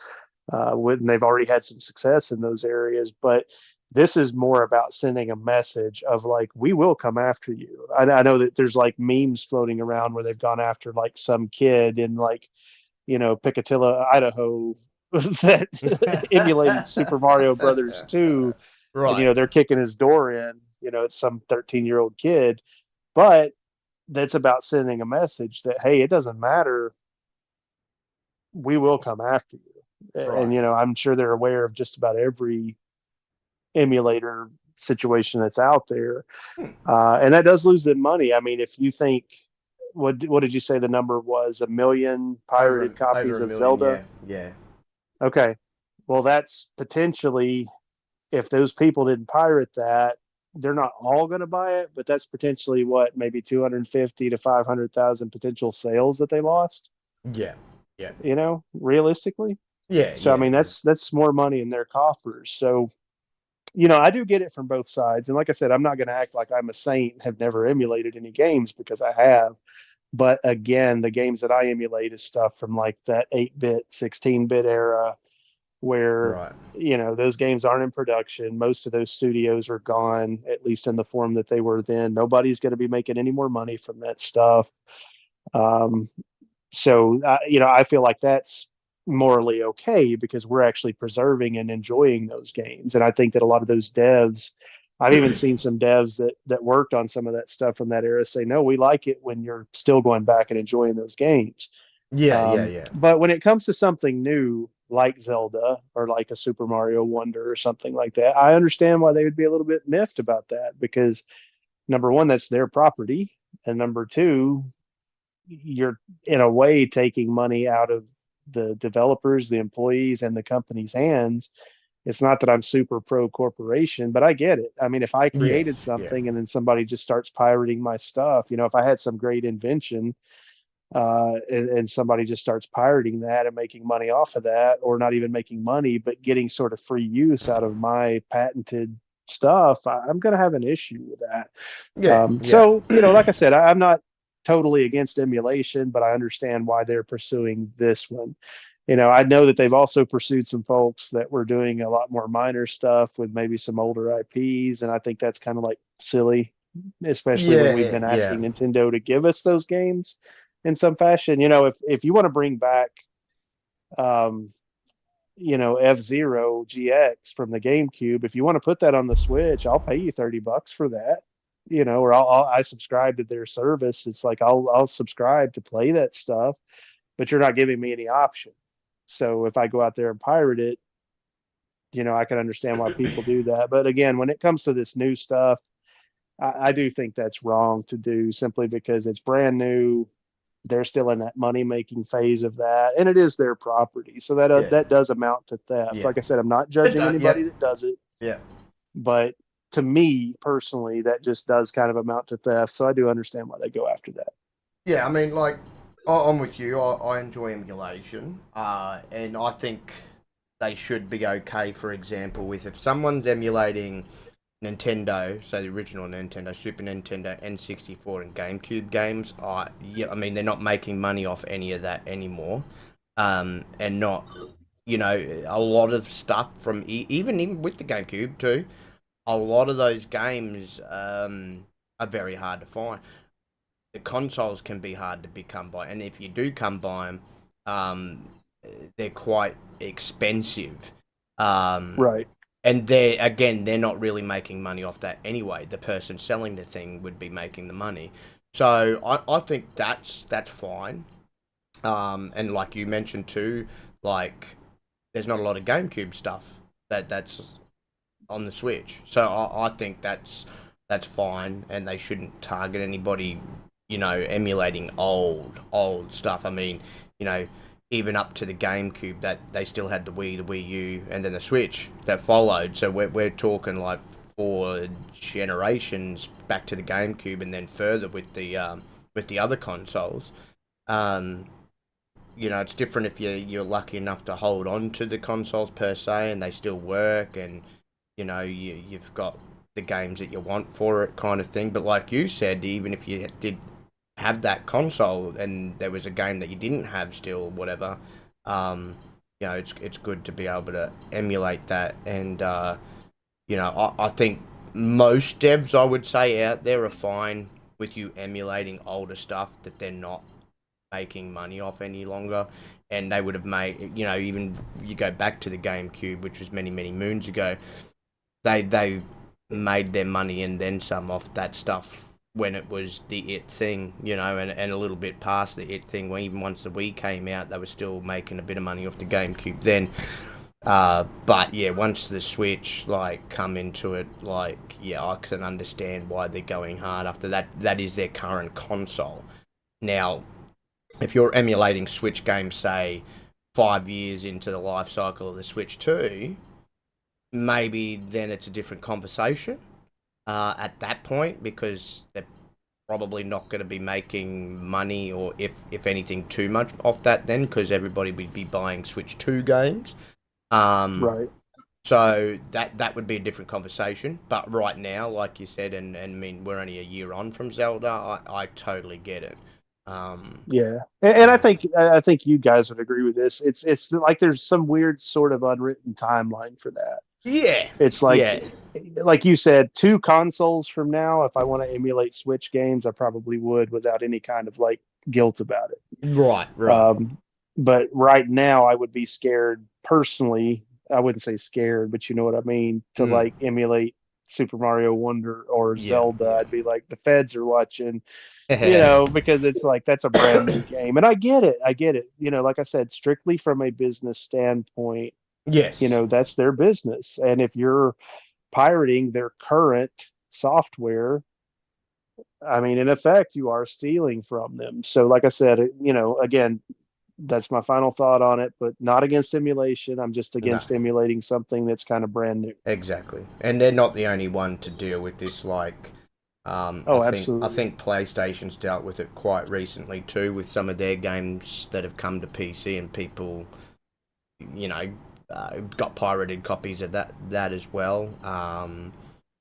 and they've already had some success in those areas. But this is more about sending a message of like, we will come after you. I know that there's like memes floating around where they've gone after like some kid in like, Picatilla, Idaho, that emulated Super Mario Brothers 2, and Right. they're kicking his door in. It's some 13-year-old kid, but that's about sending a message that, hey, it doesn't matter, we will come after you. And Right. I'm sure they're aware of just about every emulator situation that's out there. Hmm. And that does lose them money. I mean, if you think, what did you say the number was? 1 million pirated Over copies a of million, Zelda? yeah. Yeah. Okay. Well, that's potentially, if those people didn't pirate that, they're not all going to buy it, but that's potentially what, maybe 250 to 500,000 potential sales that they lost, Yeah. Yeah. realistically. Yeah, So I yeah, mean, yeah. that's more money in their coffers. So, I do get it from both sides. And like I said, I'm not going to act like I'm a saint and have never emulated any games, because I have. But again, the games that I emulate is stuff from like that 8-bit, 16-bit era, where Right. those games aren't in production. Most of those studios are gone, at least in the form that they were then. Nobody's going to be making any more money from that stuff. um, so I feel like that's morally okay, because we're actually preserving and enjoying those games. And I think that a lot of those devs, I've even seen some devs that worked on some of that stuff from that era, say, no, we like it when you're still going back and enjoying those games. Yeah, yeah, yeah. But when it comes to something new like Zelda or like a Super Mario Wonder or something like that, I understand why they would be a little bit miffed about that, because number one, that's their property, and number two, you're in a way taking money out of the developers, the employees, and the company's hands. It's not that I'm super pro corporation, but I get it. I mean, if I created Yes. Yeah. something and then somebody just starts pirating my stuff, if I had some great invention, and somebody just starts pirating that and making money off of that, or not even making money, but getting sort of free use out of my patented stuff, I'm going to have an issue with that. Yeah. Yeah. So, like I said, I'm not totally against emulation, but I understand why they're pursuing this one. I know that they've also pursued some folks that were doing a lot more minor stuff with maybe some older IPs, and I think that's kind of like silly, especially when we've Yeah. been Yeah. asking Nintendo to give us those games in some fashion. If you want to bring back, um, F-Zero GX from the GameCube, if you want to put that on the Switch, I'll pay you $30 for that. Or I subscribe to their service. It's like I'll subscribe to play that stuff, but you're not giving me any option. So if I go out there and pirate it, I can understand why people do that. But again, when it comes to this new stuff, I do think that's wrong to do, simply because it's brand new. They're still in that money making phase of that, and it is their property. So Yeah. that does amount to theft. Yeah. Like I said, I'm not judging anybody that does it, Yeah. but to me personally, that just does kind of amount to theft. So I do understand why they go after that. Yeah, I mean, like, I'm with you. I enjoy emulation, and I think they should be okay. For example, with if someone's emulating Nintendo, so the original Nintendo, Super Nintendo, N64, and GameCube games, yeah, I mean, they're not making money off any of that anymore, and not, a lot of stuff from even with the GameCube too. A lot of those games are very hard to find. The consoles can be hard to come by, and if you do come by them, they're quite expensive. Right. And they're not really making money off that anyway. The person selling the thing would be making the money. So I think that's fine. And like you mentioned too, like there's not a lot of GameCube stuff that's on the Switch. So I think that's fine, and they shouldn't target anybody, emulating old stuff. I mean, even up to the GameCube, that they still had the Wii, the Wii U, and then the Switch that followed. So we're talking like 4 generations back to the GameCube, and then further with the other consoles. It's different if you're lucky enough to hold on to the consoles per se, and they still work, and you've got the games that you want for it, kind of thing. But like you said, even if you did have that console and there was a game that you didn't have still, whatever, it's good to be able to emulate that. And I think most devs, I would say, out there are fine with you emulating older stuff that they're not making money off any longer. And they would have made, even you go back to the GameCube, which was many, many moons ago, they made their money and then some off that stuff when it was the it thing, and a little bit past the it thing. When even once the Wii came out, they were still making a bit of money off the GameCube then. But yeah, once the Switch come into it, I can understand why they're going hard after that. That is their current console. Now, if you're emulating Switch games, say 5 years into the life cycle of the Switch 2, maybe then it's a different conversation at that point, because they're probably not going to be making money, or if anything, too much off that then, because everybody would be buying Switch 2 games. Right. So that would be a different conversation. But right now, like you said, and I mean, we're only a year on from Zelda, I totally get it. Yeah, and I think you guys would agree with this. It's like there's some weird sort of unwritten timeline for that. Yeah. It's like you said, 2 consoles from now, if I want to emulate Switch games, I probably would without any kind of guilt about it. Right. But right now, I would be scared personally. I wouldn't say scared, but you know what I mean, to emulate Super Mario Wonder or Zelda. Yeah. I'd be like, the feds are watching, because it's that's a brand new game. And I get it. Like I said, strictly from a business standpoint, Yes. that's their business. And if you're pirating their current software, I mean, in effect, you are stealing from them. So, like I said, again, that's my final thought on it, but not against emulation. I'm just No, against emulating something that's kind of brand new. exactly. And they're not the only one to deal with this. Like, Oh, I absolutely. think PlayStation's dealt with it quite recently too, with some of their games that have come to PC and people, got pirated copies of that as well.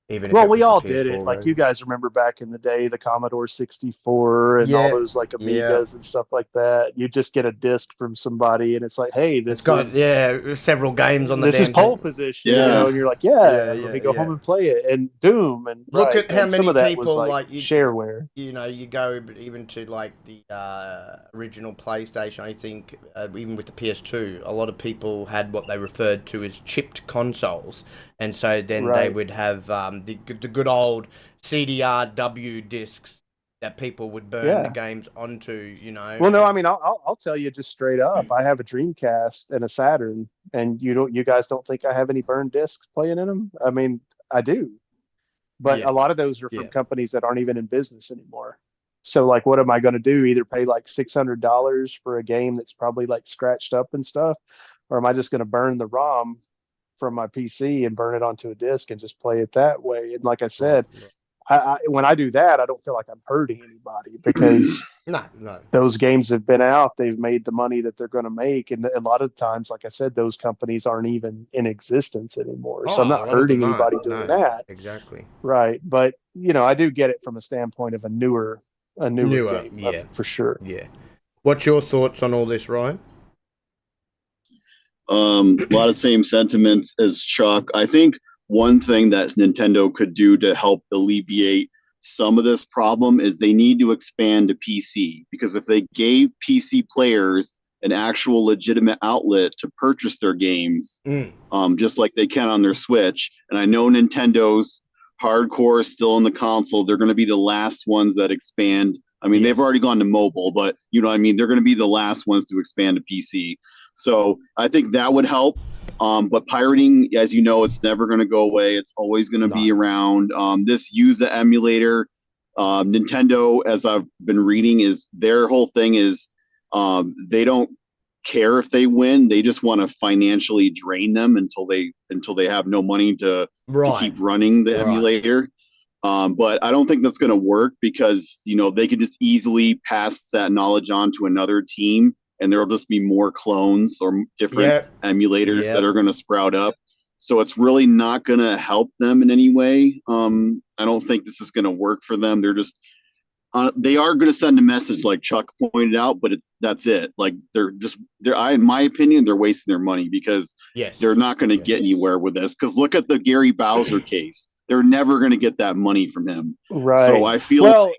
Even if Well, it we was the all did PS4 it. Like you version. guys remember back in the day, the Commodore 64 and all Yeah, those like yeah. Amigas and stuff like that. You just get a disc from somebody and it's like, hey, It's got several games on the this is damn pole thing. position, Yeah, and you're like, yeah, yeah, let yeah, me go yeah. home and play it. And Doom and Look right. at how And some many of that was people like like shareware. you go even to like the original PlayStation. I think even with the PS2, a lot of people had what they referred to as chipped consoles, and so then they Right. would have the good old CDRW discs that people would burn the Yeah. games onto. Well, no, I And mean, I'll tell you just straight up. I have a Dreamcast and a Saturn, and you guys don't think I have any burned discs playing in them? I mean, I do, but yeah, a lot of those are from yeah, companies that aren't even in business anymore. So, like, what am I going to do? Either pay like $600 for a game that's probably like scratched up and stuff, or am I just going to burn the ROM from my PC and burn it onto a disc and just play it that way? And like I right, said, right. when I do that, I don't feel like I'm hurting anybody because No, no. those games have been out. They've made the money that they're going to make. And a lot of times, like I said, those companies aren't even in existence anymore. So I'm Oh, a not lot of them hurting aren't. anybody doing No, that. exactly. Right. But, I do get it from a standpoint of a newer Newer, game yeah, for sure. yeah. What's your thoughts on all this, Ryan? A lot of same sentiments as Chuck. I think one thing that Nintendo could do to help alleviate some of this problem is they need to expand to PC, because if they gave PC players an actual legitimate outlet to purchase their games, Mm. just like they can on their Switch, and I know Nintendo's hardcore is still in the console, they're going to be the last ones that expand. I mean, they've Yes. already gone to mobile, but you know what I mean? They're going to be the last ones to expand to PC. So I think that would help. But pirating, as you know, it's never going to go away. It's always going to No. be around. This Yuzu emulator, Nintendo, as I've been reading, is their whole thing is they don't care if they win. They just want to financially drain them until they have no money to Right. keep running the Right. emulator. But I don't think that's going to work because they could just easily pass that knowledge on to another team, and there'll just be more clones or different Yep. emulators that Yep. are going to sprout up. So it's really not going to help them in any way. I don't think this is going to work for them. They are going to send a message like Chuck pointed out, but that's it. Like in my opinion, they're wasting their money because Yes. they're not going to Yes. get anywhere with this. Because look at the Gary Bowser case; they're never going to get that money from him. So Right. I feel Well,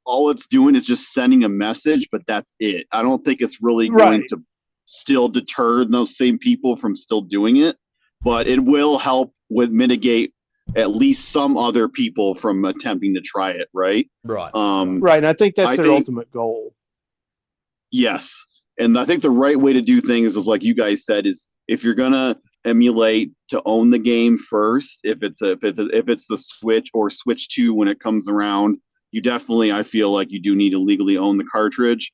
all it's doing is just sending a message, but that's it. I don't think it's really going right. to still deter those same people from still doing it, but it will help with mitigate at least some other people from attempting to try it, right? Right. Right. And I think that's I their think ultimate goal. yes. And I think the right way to do things is like you guys said, is if you're gonna emulate, to own the game first. If it's the Switch or Switch 2 when it comes around, you definitely, I feel like you do need to legally own the cartridge.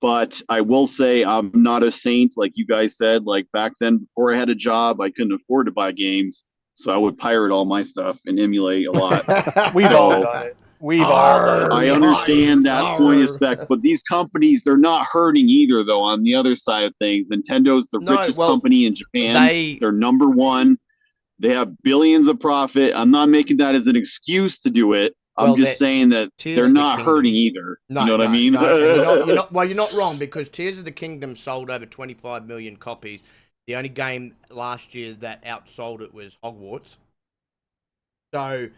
But I will say I'm not a saint, like you guys said. Like back then, before I had a job, I couldn't afford to buy games, so I would pirate all my stuff and emulate a lot. We've all So done it. We've all done it. Arr, I yes. understand that point of Arr. spec, but these companies, they're not hurting either, though. On the other side of things, Nintendo's the No, richest well, company in Japan. they They're number one. They have billions of profit. I'm not making that as an excuse to do it. I'm just saying that Tears they're of the not Kingdom. hurting either. No, You know what I mean? no, and you're not. Well, you're not wrong, because Tears of the Kingdom sold over 25 million copies. The only game last year that outsold it was Hogwarts. So,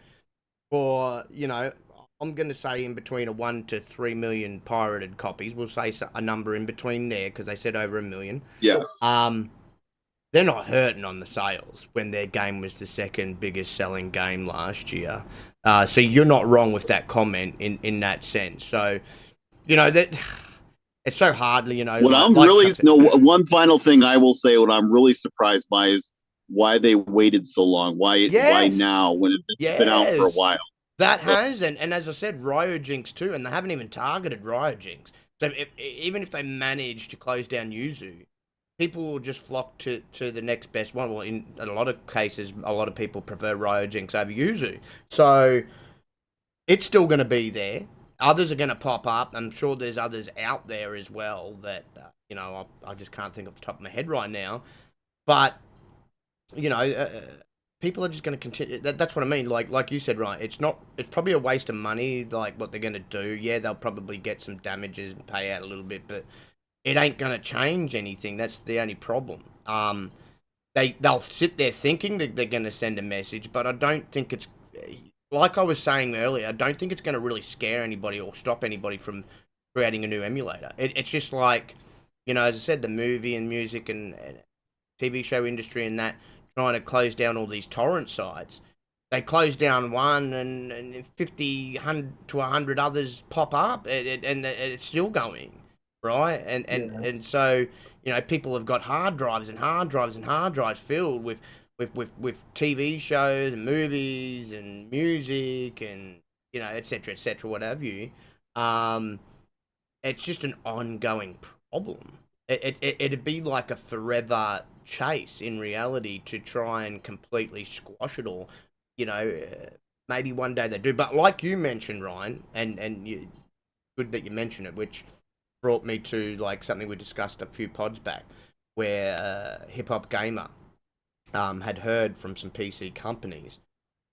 I'm going to say in between a 1 to 3 million pirated copies. We'll say a number in between there because they said over 1 million. Yes. They're not hurting on the sales when their game was the second biggest selling game last year. So you're not wrong with that comment in that sense. So, that it's so hard, What I'm really one final thing I will say, what I'm really surprised by is why they waited so long. Why now when it's been out for a while? That has, and as I said, Ryojinx too, and they haven't even targeted Ryojinx. So even if they manage to close down Yuzu, people will just flock to the next best one. Well, in a lot of cases, a lot of people prefer Ryojinx over Yuzu. So it's still going to be there. Others are going to pop up. I'm sure there's others out there as well that, I just can't think off the top of my head right now. But, people are just going to continue. That's what I mean. Like you said, right? It's probably a waste of money, like what they're going to do. Yeah, they'll probably get some damages and pay out a little bit, but it ain't going to change anything. That's the only problem. They'll sit there thinking that they're going to send a message, but I don't think it's, like I was saying earlier, I don't think it's going to really scare anybody or stop anybody from creating a new emulator. It's just like, as I said, the movie and music and TV show industry and that, trying to close down all these torrent sites. They close down one and 50, 100 to 100 others pop up and it's still going, right? And so, people have got hard drives and hard drives and hard drives filled with TV shows and movies and music and, et cetera, what have you. It's just an ongoing problem. It'd be like a forever chase in reality to try and completely squash it all. Maybe one day they do, but like you mentioned, Ryan, and good that you mentioned it, which brought me to like something we discussed a few pods back, where Hip Hop Gamer had heard from some PC companies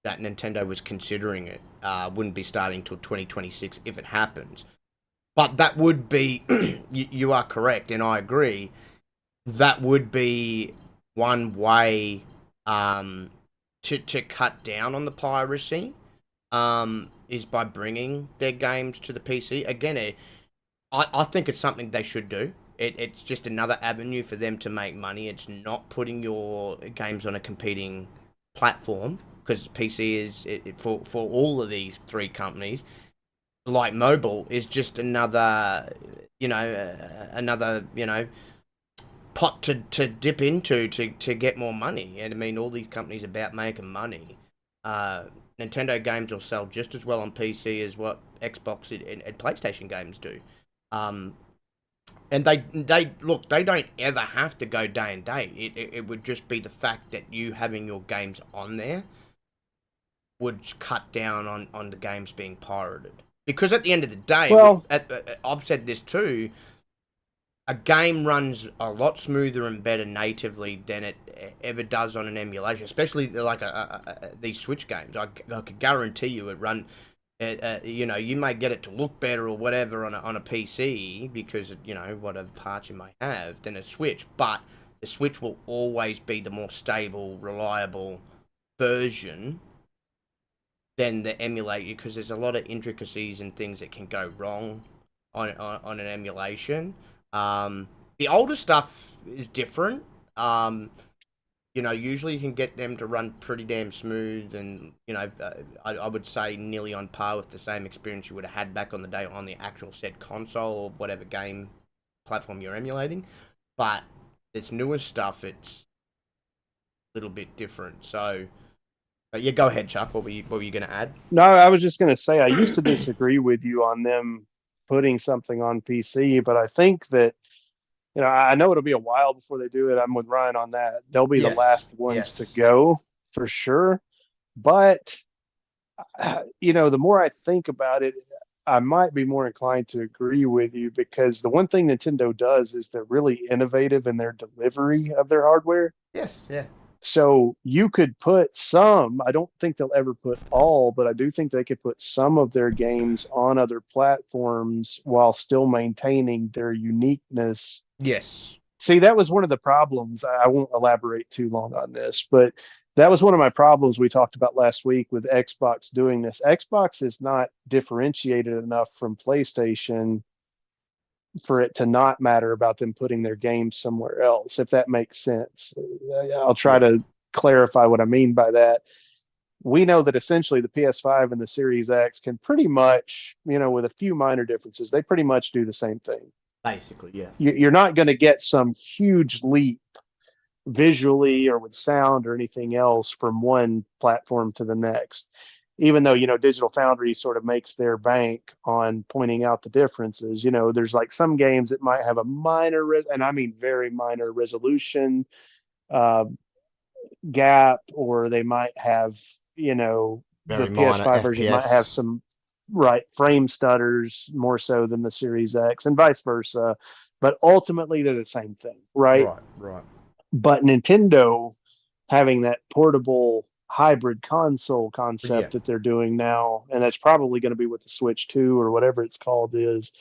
that Nintendo was considering it. Wouldn't be starting till 2026 if it happens. But that would be, you are correct, and I agree, that would be one way to cut down on the piracy, is by bringing their games to the PC. Again, I think it's something they should do. It's just another avenue for them to make money. It's not putting your games on a competing platform, because PC is, for all of these three companies, like mobile, is just another, pot to dip into to get more money. And I mean, all these companies are about making money. Nintendo games will sell just as well on PC as what Xbox and PlayStation games do. And they look, they don't ever have to go day and date. It would just be the fact that you having your games on there would cut down on the games being pirated. Because at the end of the day, Well, I've said this too, a game runs a lot smoother and better natively than it ever does on an emulation, especially like these Switch games. I can guarantee you it run. You may get it to look better or whatever on a PC because whatever parts you may have than a Switch, but the Switch will always be the more stable, reliable version than the emulator, because there's a lot of intricacies and things that can go wrong on an emulation. The older stuff is different. Usually you can get them to run pretty damn smooth, and I would say nearly on par with the same experience you would have had back on the day on the actual said console or whatever game platform you're emulating. But this newer stuff, it's a little bit different. So, yeah, go ahead, Chuck. What were you going to add? no, I was just going to say I used to disagree with you on them putting something on PC, but I think that, I know it'll be a while before they do it. I'm with Ryan on that. They'll be the Yes. last ones to Yes. go for sure. But, the more I think about it, I might be more inclined to agree with you, because the one thing Nintendo does is they're really innovative in their delivery of their hardware. Yes. Yeah. So you could put some, I don't think they'll ever put all, but I do think they could put some of their games on other platforms while still maintaining their uniqueness. Yes. See, that was one of the problems. I won't elaborate too long on this, but that was one of my problems we talked about last week with Xbox doing this. Xbox is not differentiated enough from PlayStation for it to not matter about them putting their games somewhere else, if that makes sense. I'll try to clarify what I mean by that. We know that essentially the PS5 and the Series X can pretty much, with a few minor differences, they pretty much do the same thing. Basically, yeah. You're not going to get some huge leap visually or with sound or anything else from one platform to the next. even though, Digital Foundry sort of makes their bank on pointing out the differences, there's like some games that might have a and I mean very minor resolution uh, gap, or they might have, the Very minor PS5 version might have FPS. some right frame stutters more so than the Series X, and vice versa. But ultimately, they're the same thing, right? Right, right. But Nintendo having that portable hybrid console Yeah. concept that they're doing now, and that's probably going to be what the Switch 2 or whatever it's called is.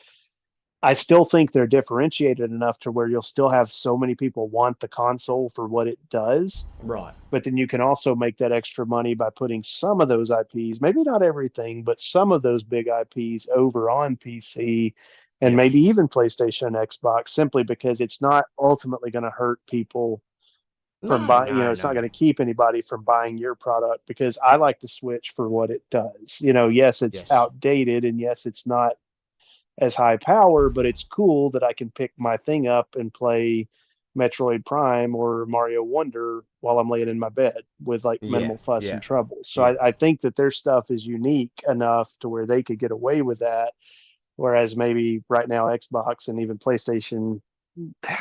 I still think they're differentiated enough to where you'll still have so many people want the console for what it does, Right. but then you can also make that extra money by putting some of those IPs, maybe not everything, but some of those big IPs over on PC and Yes. maybe even PlayStation and Xbox, simply because it's not ultimately going to hurt people from No, buying, no, it's not no. going to keep anybody from buying your product, because I like the Switch for what it does. Yes, it's Yes. outdated, and yes, it's not as high power, but it's cool that I can pick my thing up and play Metroid Prime or Mario Wonder while I'm laying in my bed with like Yeah, minimal fuss yeah, and trouble. So yeah. I think that their stuff is unique enough to where they could get away with that. Whereas maybe right now, Xbox and even PlayStation,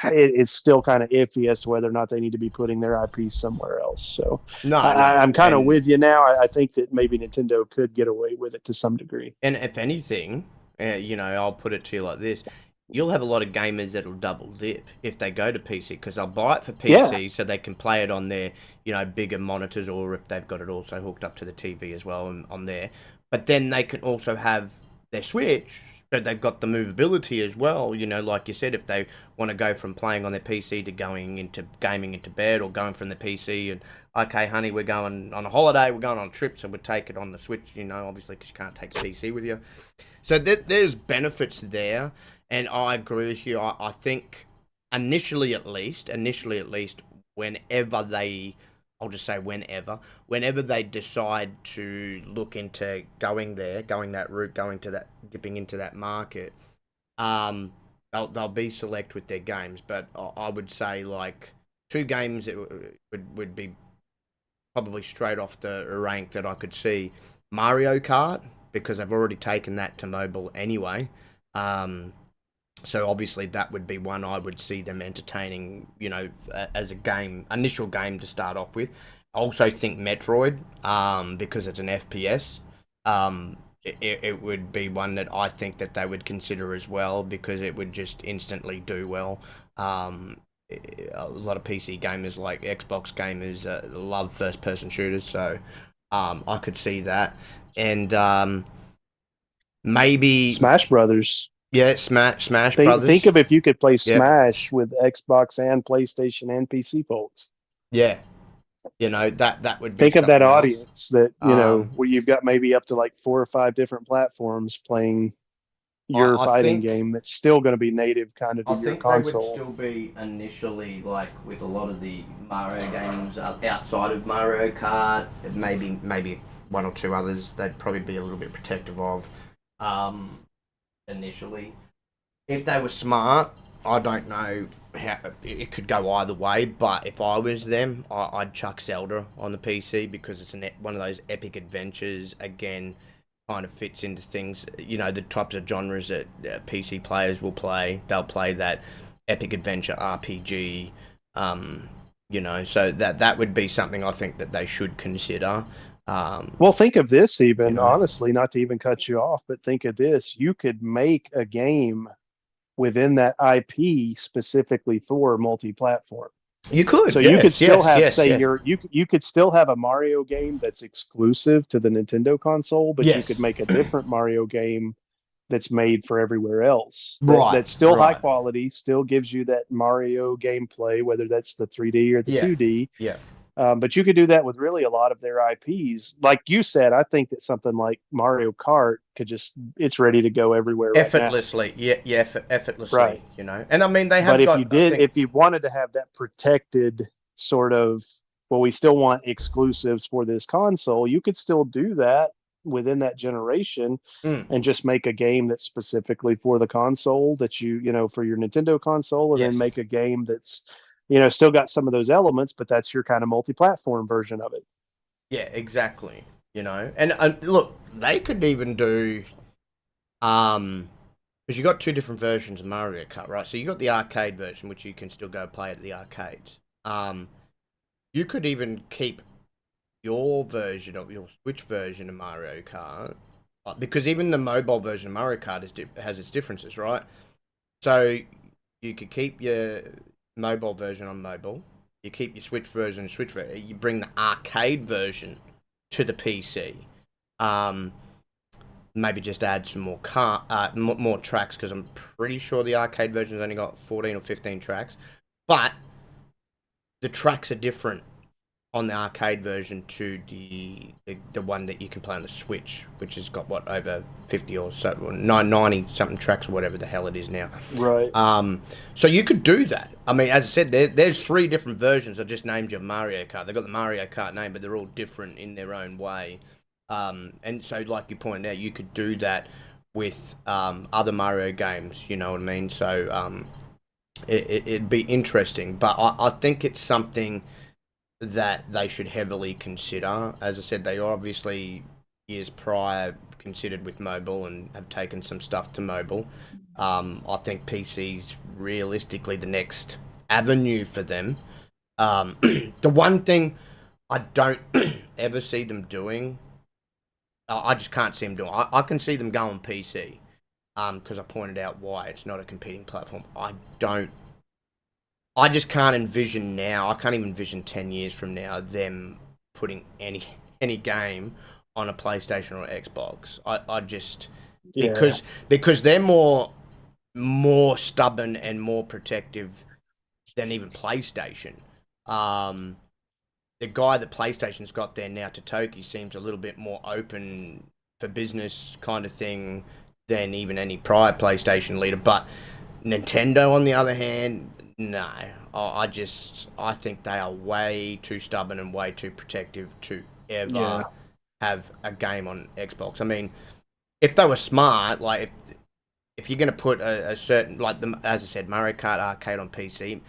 it's still kind of iffy as to whether or not they need to be putting their IP somewhere else. So No, no. I'm kind of And with you now. I think that maybe Nintendo could get away with it to some degree. if anything, I'll put it to you like this. You'll have a lot of gamers that'll double dip if they go to PC because they'll buy it for Yeah, PC so they can play it on their, bigger monitors, or if they've got it also hooked up to the TV as well and on there. But then they can also have their Switch, but they've got the movability as well. Like you said, if they want to go from playing on their PC to going into gaming into bed, or going from the PC and, okay, honey, we're going on a holiday, we're going on a trip, so we'll take it on the Switch, obviously because you can't take the PC with you. So there's benefits there, and I agree with you. I think initially at least, whenever they, I'll just say whenever they decide to look into going that route, dipping into that market, they'll be select with their games. But I would say like two games that would be probably straight off the rank that I could see: Mario Kart, because I've already taken that to mobile anyway. Um, so obviously that would be one I would see them entertaining, as a initial game to start off with. I also think Metroid, because it's an FPS, it would be one that I think that they would consider as well, because it would just instantly do well. Um, a lot of PC gamers, like Xbox gamers, love first person shooters, so I could see that. And maybe, Smash Brothers. yeah, Smash Think Brothers. of if you could play Yep. Smash with Xbox and PlayStation and PC folks. Yeah. That would be Think of that something else. audience that, Um, where you've got maybe up to like 4 or 5 different platforms playing your I fighting think game that's still going to be native kind of to I your think they would console. still be initially, like with a lot of the Mario games, outside of Mario Kart, maybe one or two others. They'd probably be a little bit protective of, um, initially. If they were smart, I don't know how it could go either way. But if I was them, I'd chuck Zelda on the PC, because it's one of those epic adventures. Again, kind of fits into things, the types of genres that PC players will play. They'll play that epic adventure RPG. So that would be something I think that they should consider. Um, Well, think of this, you even know, honestly, not to even cut you off, but think of this. You could make a game within that IP specifically for multi-platform. you could, So you could yes, still yes, have, yes, say, yes, you could still have a Mario game that's exclusive to the Nintendo console, but you could yes. make a different Mario game that's made for everywhere else. Right, That's still high right. quality, still gives you that Mario gameplay, whether that's the 3D or the Yeah, 2D. yeah. But you could do that with really a lot of their IPs. Like you said, I think that something like Mario Kart could it's ready to go everywhere right now. Effortlessly, yeah, yeah, Right. effortlessly. And I mean, they But have got, I think, if you wanted to have that protected sort of, well, we still want exclusives for this console, you could still do that within that generation mm, and just make a game that's specifically for the console that for your Nintendo console, and then yes, make a game that's, still got some of those elements, but that's your kind of multi-platform version of it. yeah, exactly. you know. And look, they could even do, because you got two different versions of Mario Kart, right? So you got the arcade version, which you can still go play at the arcades. You could even keep your version of your Switch version of Mario Kart, because even the mobile version of Mario Kart has its differences, right? So you could keep your mobile version on mobile. You keep your Switch version, you bring the arcade version to the PC. Maybe just add some more more tracks, because I'm pretty sure the arcade version's only got 14 or 15 tracks. But the tracks are different on the arcade version to the one that you can play on the Switch, which has got what, over 50 or so, or 90 something tracks, or whatever the hell it is now. Right. So you could do that. I mean, as I said, there's 3 different versions. I just named you Mario Kart. They've got the Mario Kart name, but they're all different in their own way. And so, like you pointed out, you could do that with other Mario games. You know what I mean? So it'd be interesting, but I think it's something that they should heavily consider. As I said, they obviously years prior considered with mobile and have taken some stuff to mobile. I think PC's realistically the next avenue for them. The one thing I don't ever see them doing, I just can't see them doing. I can see them going PC, because I pointed out why it's not a competing platform. I just can't envision now. I can't even envision 10 years from now them putting any game on a PlayStation or Xbox. I just because they're more stubborn and more protective than even PlayStation. The guy that PlayStation's got there now, Totoki, seems a little bit more open for business kind of thing than even any prior PlayStation leader. But Nintendo, on the other hand, no. I think they are way too stubborn and way too protective to ever have a game on Xbox. I mean, if they were smart, like if you're going to put a certain, like as I said, Mario Kart Arcade on PC,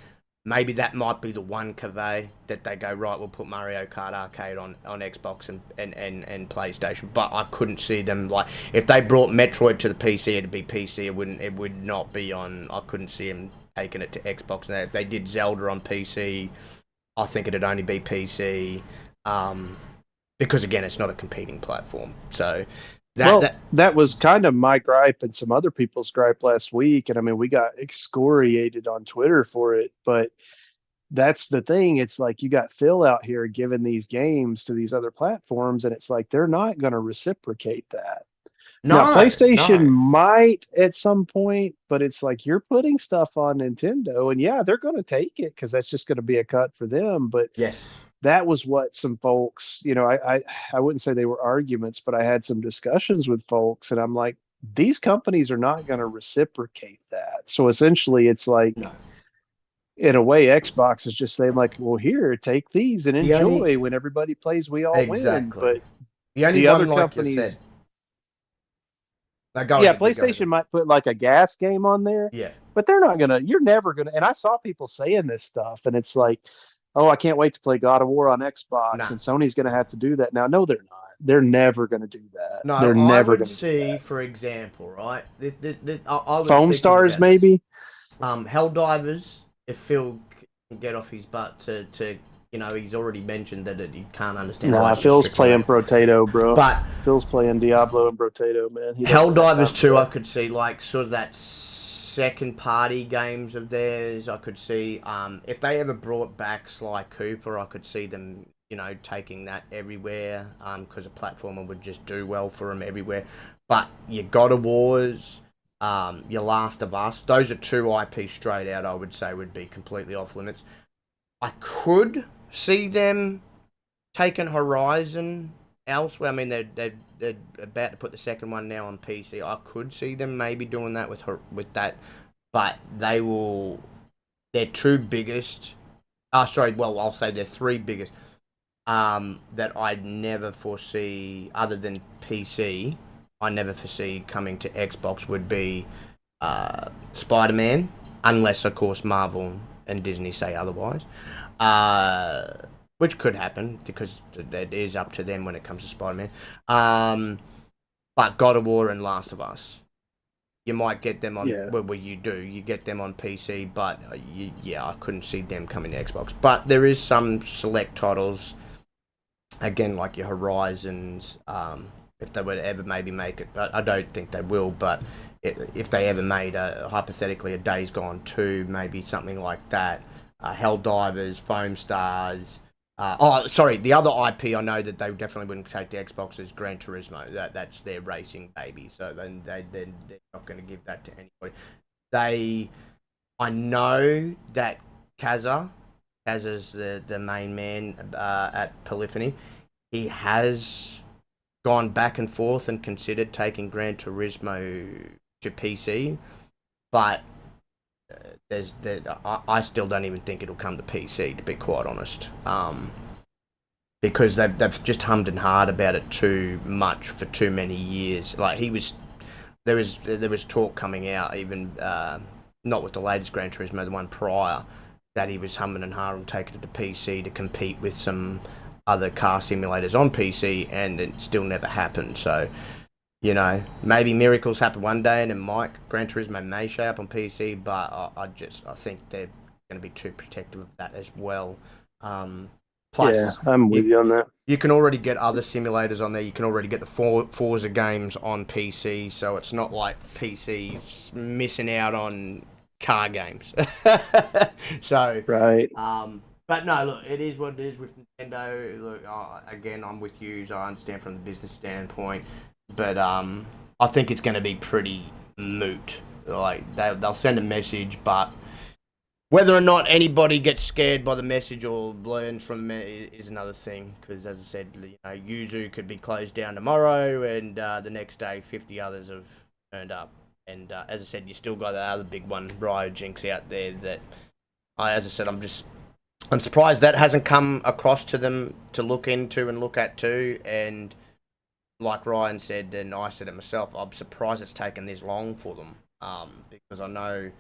maybe that might be the one cave that they go, right, we'll put Mario Kart Arcade on Xbox and PlayStation. But I couldn't see them, like, if they brought Metroid to the PC, it'd be PC. It would not be on. I couldn't see them taking it to Xbox. And if they did Zelda on PC, I think it'd only be PC. Because again, it's not a competing platform. So that was kind of my gripe and some other people's gripe last week. And I mean, we got excoriated on Twitter for it, but that's the thing. It's like, you got Phil out here giving these games to these other platforms, and it's like, they're not going to reciprocate that. Now, PlayStation might at some point, but it's like, you're putting stuff on Nintendo, and yeah, they're going to take it because that's just going to be a cut for them. But yes, that was what some folks, I wouldn't say they were arguments, but I had some discussions with folks, and I'm like, these companies are not going to reciprocate that. So essentially, it's like, in a way, Xbox is just saying, like, well, here, take these and enjoy. When everybody plays, we all win. But the other companies. PlayStation might put like a gas game on there. Yeah. But you're never gonna, and I saw people saying this stuff, and it's like, oh, I can't wait to play God of War on Xbox, and Sony's gonna have to do that now. No, they're not. They're never gonna do that. No, they're never gonna see, for example, right? I Foam Stars, maybe. Helldivers, if Phil can get off his butt to he's already mentioned that he can't understand. Nah, Phil's playing Brotato, bro. But Phil's playing Diablo and Brotato, man. Helldivers too, I could see, like, sort of that second party games of theirs. I could see if they ever brought back Sly Cooper, I could see them, taking that everywhere, because a platformer would just do well for them everywhere. But your God of Wars, your Last of Us, those are 2 IP straight out, I would say, would be completely off limits. I could see them taking Horizon elsewhere. I mean, they're about to put the second one now on PC. I could see them maybe doing that with that, but their 2 biggest. I'll say their 3 biggest. That I'd never foresee, other than PC, I never foresee coming to Xbox would be Spider-Man, unless of course Marvel and Disney say otherwise. which could happen because it is up to them when it comes to Spider-Man. But God of War and Last of Us, you might get them on. Yeah. Well, you do. You get them on PC, but I couldn't see them coming to Xbox. But there is some select titles, again, like your Horizons. If they were to ever maybe make it, I don't think they will. But if they ever made hypothetically a Days Gone 2, maybe something like that. Helldivers, Foam Stars. The other IP I know that they definitely wouldn't take to Xbox is Gran Turismo. That's their racing baby. So then they're not going to give that to anybody. I know that Kaz's the main man at Polyphony. He has gone back and forth and considered taking Gran Turismo to PC, but I still don't even think it'll come to PC, to be quite honest, because they've just hummed and hawed about it too much for too many years. Like there was talk coming out, even not with the latest Gran Turismo, the one prior, that he was humming and hawing taking it to PC to compete with some other car simulators on PC, and it still never happened. So, maybe miracles happen one day, and Gran Turismo may show up on PC, but I think they're going to be too protective of that as well. Plus, yeah, I'm with you on that. You can already get other simulators on there. You can already get the Forza games on PC, so it's not like PC's missing out on car games. So, right. But no, look, it is what it is with Nintendo. Look, again, I'm with you. So I understand from the business standpoint, but I think it's going to be pretty moot. Like they'll send a message, but whether or not anybody gets scared by the message or learns from it is another thing. Because as I said, Yuzu could be closed down tomorrow, and the next day 50 others have turned up. And as I said, you still got that other big one, Ryojinx, out there. That, as I said, I'm surprised that hasn't come across to them to look into and look at too. And like Ryan said, and I said it myself, I'm surprised it's taken this long for them. Because I know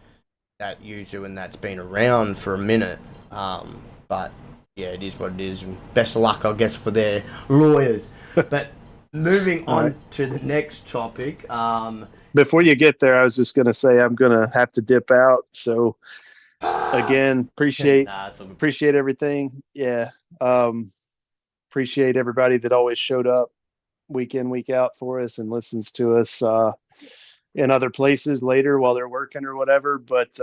that Yuzu and that's been around for a minute. But yeah, it is what it is. And best of luck, I guess, for their lawyers. But moving on to the next topic. Before you get there, I was just going to say I'm going to have to dip out. So again, appreciate everything. Yeah. Appreciate everybody that always showed up week in, week out for us and listens to us in other places later while they're working or whatever. But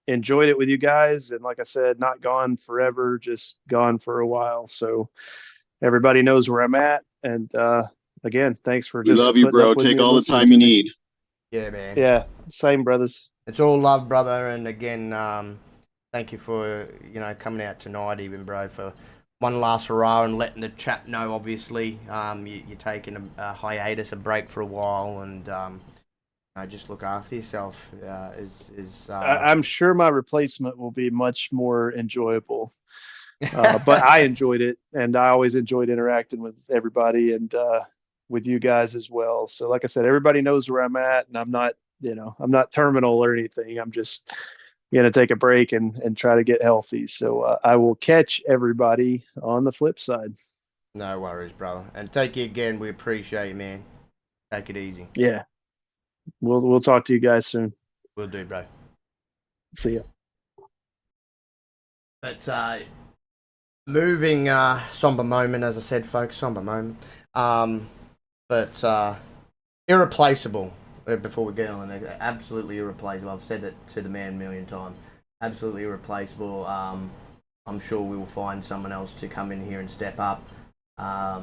enjoyed it with you guys. And like I said, not gone forever, just gone for a while. So everybody knows where I'm at. And again, thanks for we love you, bro. Take all the time you need. Yeah, man. Yeah, same, brothers. It's all love, brother. And again, thank you for coming out tonight, even, bro, for one last hurrah and letting the chat know. Obviously, you're taking a hiatus, a break for a while, and just look after yourself. I'm sure my replacement will be much more enjoyable. But I enjoyed it, and I always enjoyed interacting with everybody and with you guys as well. So like I said, everybody knows where I'm at, and I'm not terminal or anything. I'm just going to take a break and try to get healthy. So I will catch everybody on the flip side. No worries, bro. And thank you again. We appreciate you, man. Take it easy. Yeah. We'll talk to you guys soon. Will do, bro. See ya. But moving somber moment, as I said, folks, somber moment. But irreplaceable. Before we get on, absolutely irreplaceable. I've said it to the man a million times. Absolutely irreplaceable. I'm sure we will find someone else to come in here and step up. I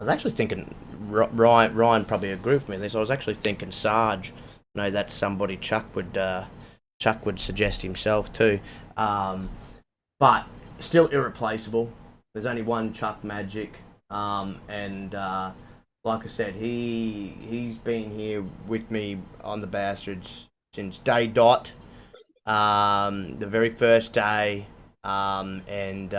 was actually thinking Ryan probably agreed with me on this. I was actually thinking Sarge. I know that's somebody Chuck would suggest himself too. But still irreplaceable. There's only one Chuck Magic, and like I said, he's been here with me on the Bastards since day dot, the very first day, and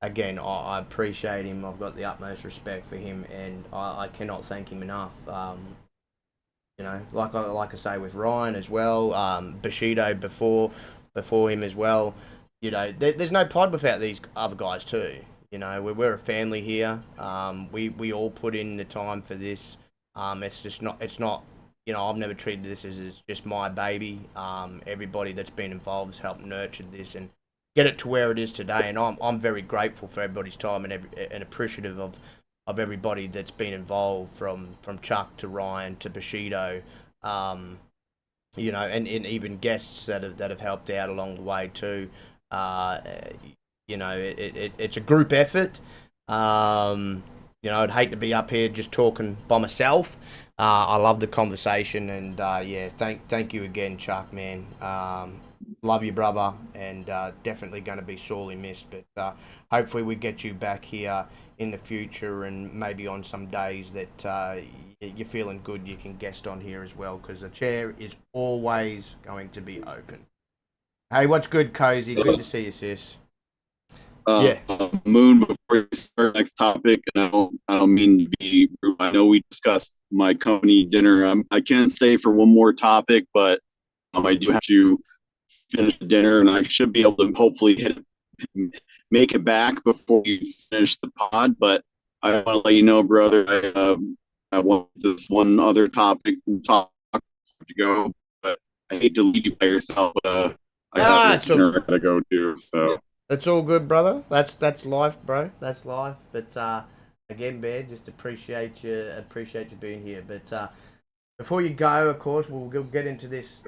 again, I appreciate him. I've got the utmost respect for him, and I cannot thank him enough. Like I say with Ryan as well, Bushido before him as well. you know, there's no pod without these other guys too. You know, we're a family here. We all put in the time for this. It's not, you know, I've never treated this as just my baby. Everybody that's been involved has helped nurture this and get it to where it is today. And I'm very grateful for everybody's time and appreciative of everybody that's been involved from Chuck to Ryan to Bushido. You know, and even guests that have helped out along the way too. Uh, you know, it's a group effort. You know, I'd hate to be up here just talking by myself. I love the conversation, and yeah, thank you again, Chuck, man. Love you, brother, and definitely going to be sorely missed. But hopefully, we get you back here in the future, and maybe on some days that you're feeling good, you can guest on here as well, because the chair is always going to be open. Hey, what's good, Cozy? Good to see you, sis. Yeah. Moon, before we start next topic, and I don't mean to be rude. I know we discussed my company dinner. I can stay for one more topic, but I do have to finish the dinner, and I should be able to hopefully make it back before we finish the pod. But I want to let you know, brother, I want this one other topic to go, but I hate to leave you by yourself. I have dinner I gotta go to, so. That's all good, brother. That's life, bro. That's life. But again, man, just appreciate you being here. But before you go, of course, we'll get into this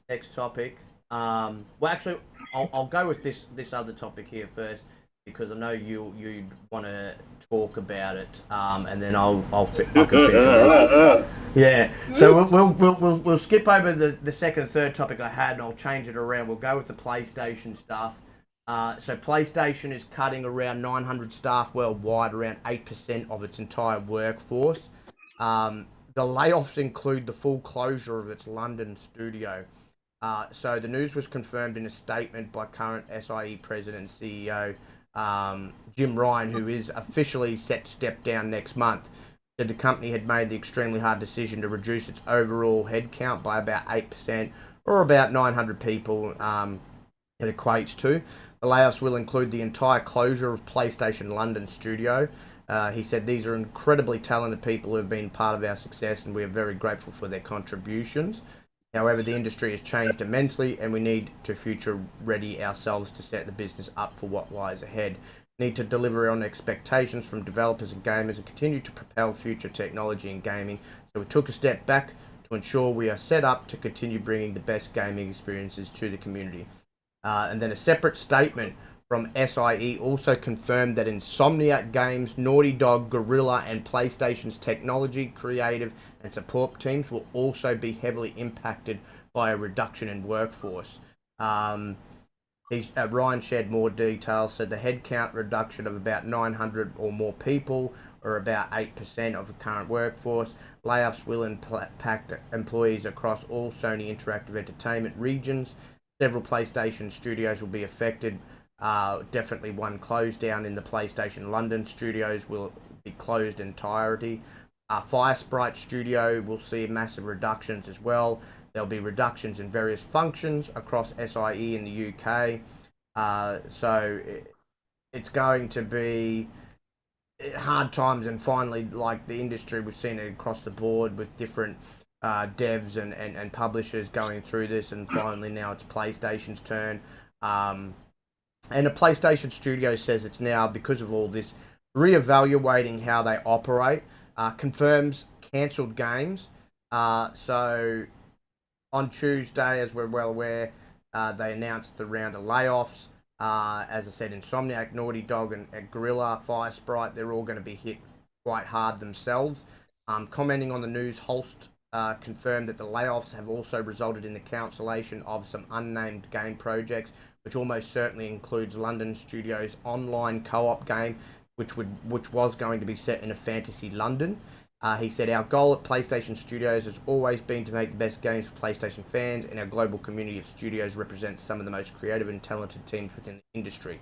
next topic. Well, actually, I'll go with this other topic here first, because I know you want to talk about it, and then I can finish it. Yeah. So we'll skip over the second and third topic I had, and I'll change it around. We'll go with the PlayStation stuff. So PlayStation is cutting around 900 staff worldwide, around 8% of its entire workforce. The layoffs include the full closure of its London studio. So the news was confirmed in a statement by current SIE president and CEO Jim Ryan, who is officially set to step down next month. Said the company had made the extremely hard decision to reduce its overall headcount by about 8%, or about 900 people. It equates to. The layoffs will include the entire closure of PlayStation London studio. He said these are incredibly talented people who have been part of our success, and we are very grateful for their contributions. However, the industry has changed immensely, and we need to future ready ourselves to set the business up for what lies ahead. We need to deliver on expectations from developers and gamers and continue to propel future technology in gaming. So we took a step back to ensure we are set up to continue bringing the best gaming experiences to the community. And then a separate statement from SIE also confirmed that Insomniac Games, Naughty Dog, Guerrilla, and PlayStation's technology, creative, and support teams will also be heavily impacted by a reduction in workforce. Ryan shared more details, said the headcount reduction of about 900 or more people, or about 8% of the current workforce. Layoffs will impact employees across all Sony Interactive Entertainment regions. Several PlayStation studios will be affected. Definitely one closed down in the PlayStation London studios will be closed entirety. Firesprite Studio will see massive reductions as well. There'll be reductions in various functions across SIE in the UK. So it's going to be hard times, and finally, like the industry, we've seen it across the board with different devs and publishers going through this, and finally now it's PlayStation's turn. And the PlayStation Studio says it's now, because of all this, reevaluating how they operate. Confirms cancelled games. So on Tuesday, as we're well aware, they announced the round of layoffs. As I said, Insomniac, Naughty Dog, and Guerrilla, Firesprite, they're all going to be hit quite hard themselves. Commenting on the news, Holst confirmed that the layoffs have also resulted in the cancellation of some unnamed game projects, which almost certainly includes London Studios' online co-op game, which was going to be set in a fantasy London. He said, our goal at PlayStation Studios has always been to make the best games for PlayStation fans, and our global community of studios represents some of the most creative and talented teams within the industry.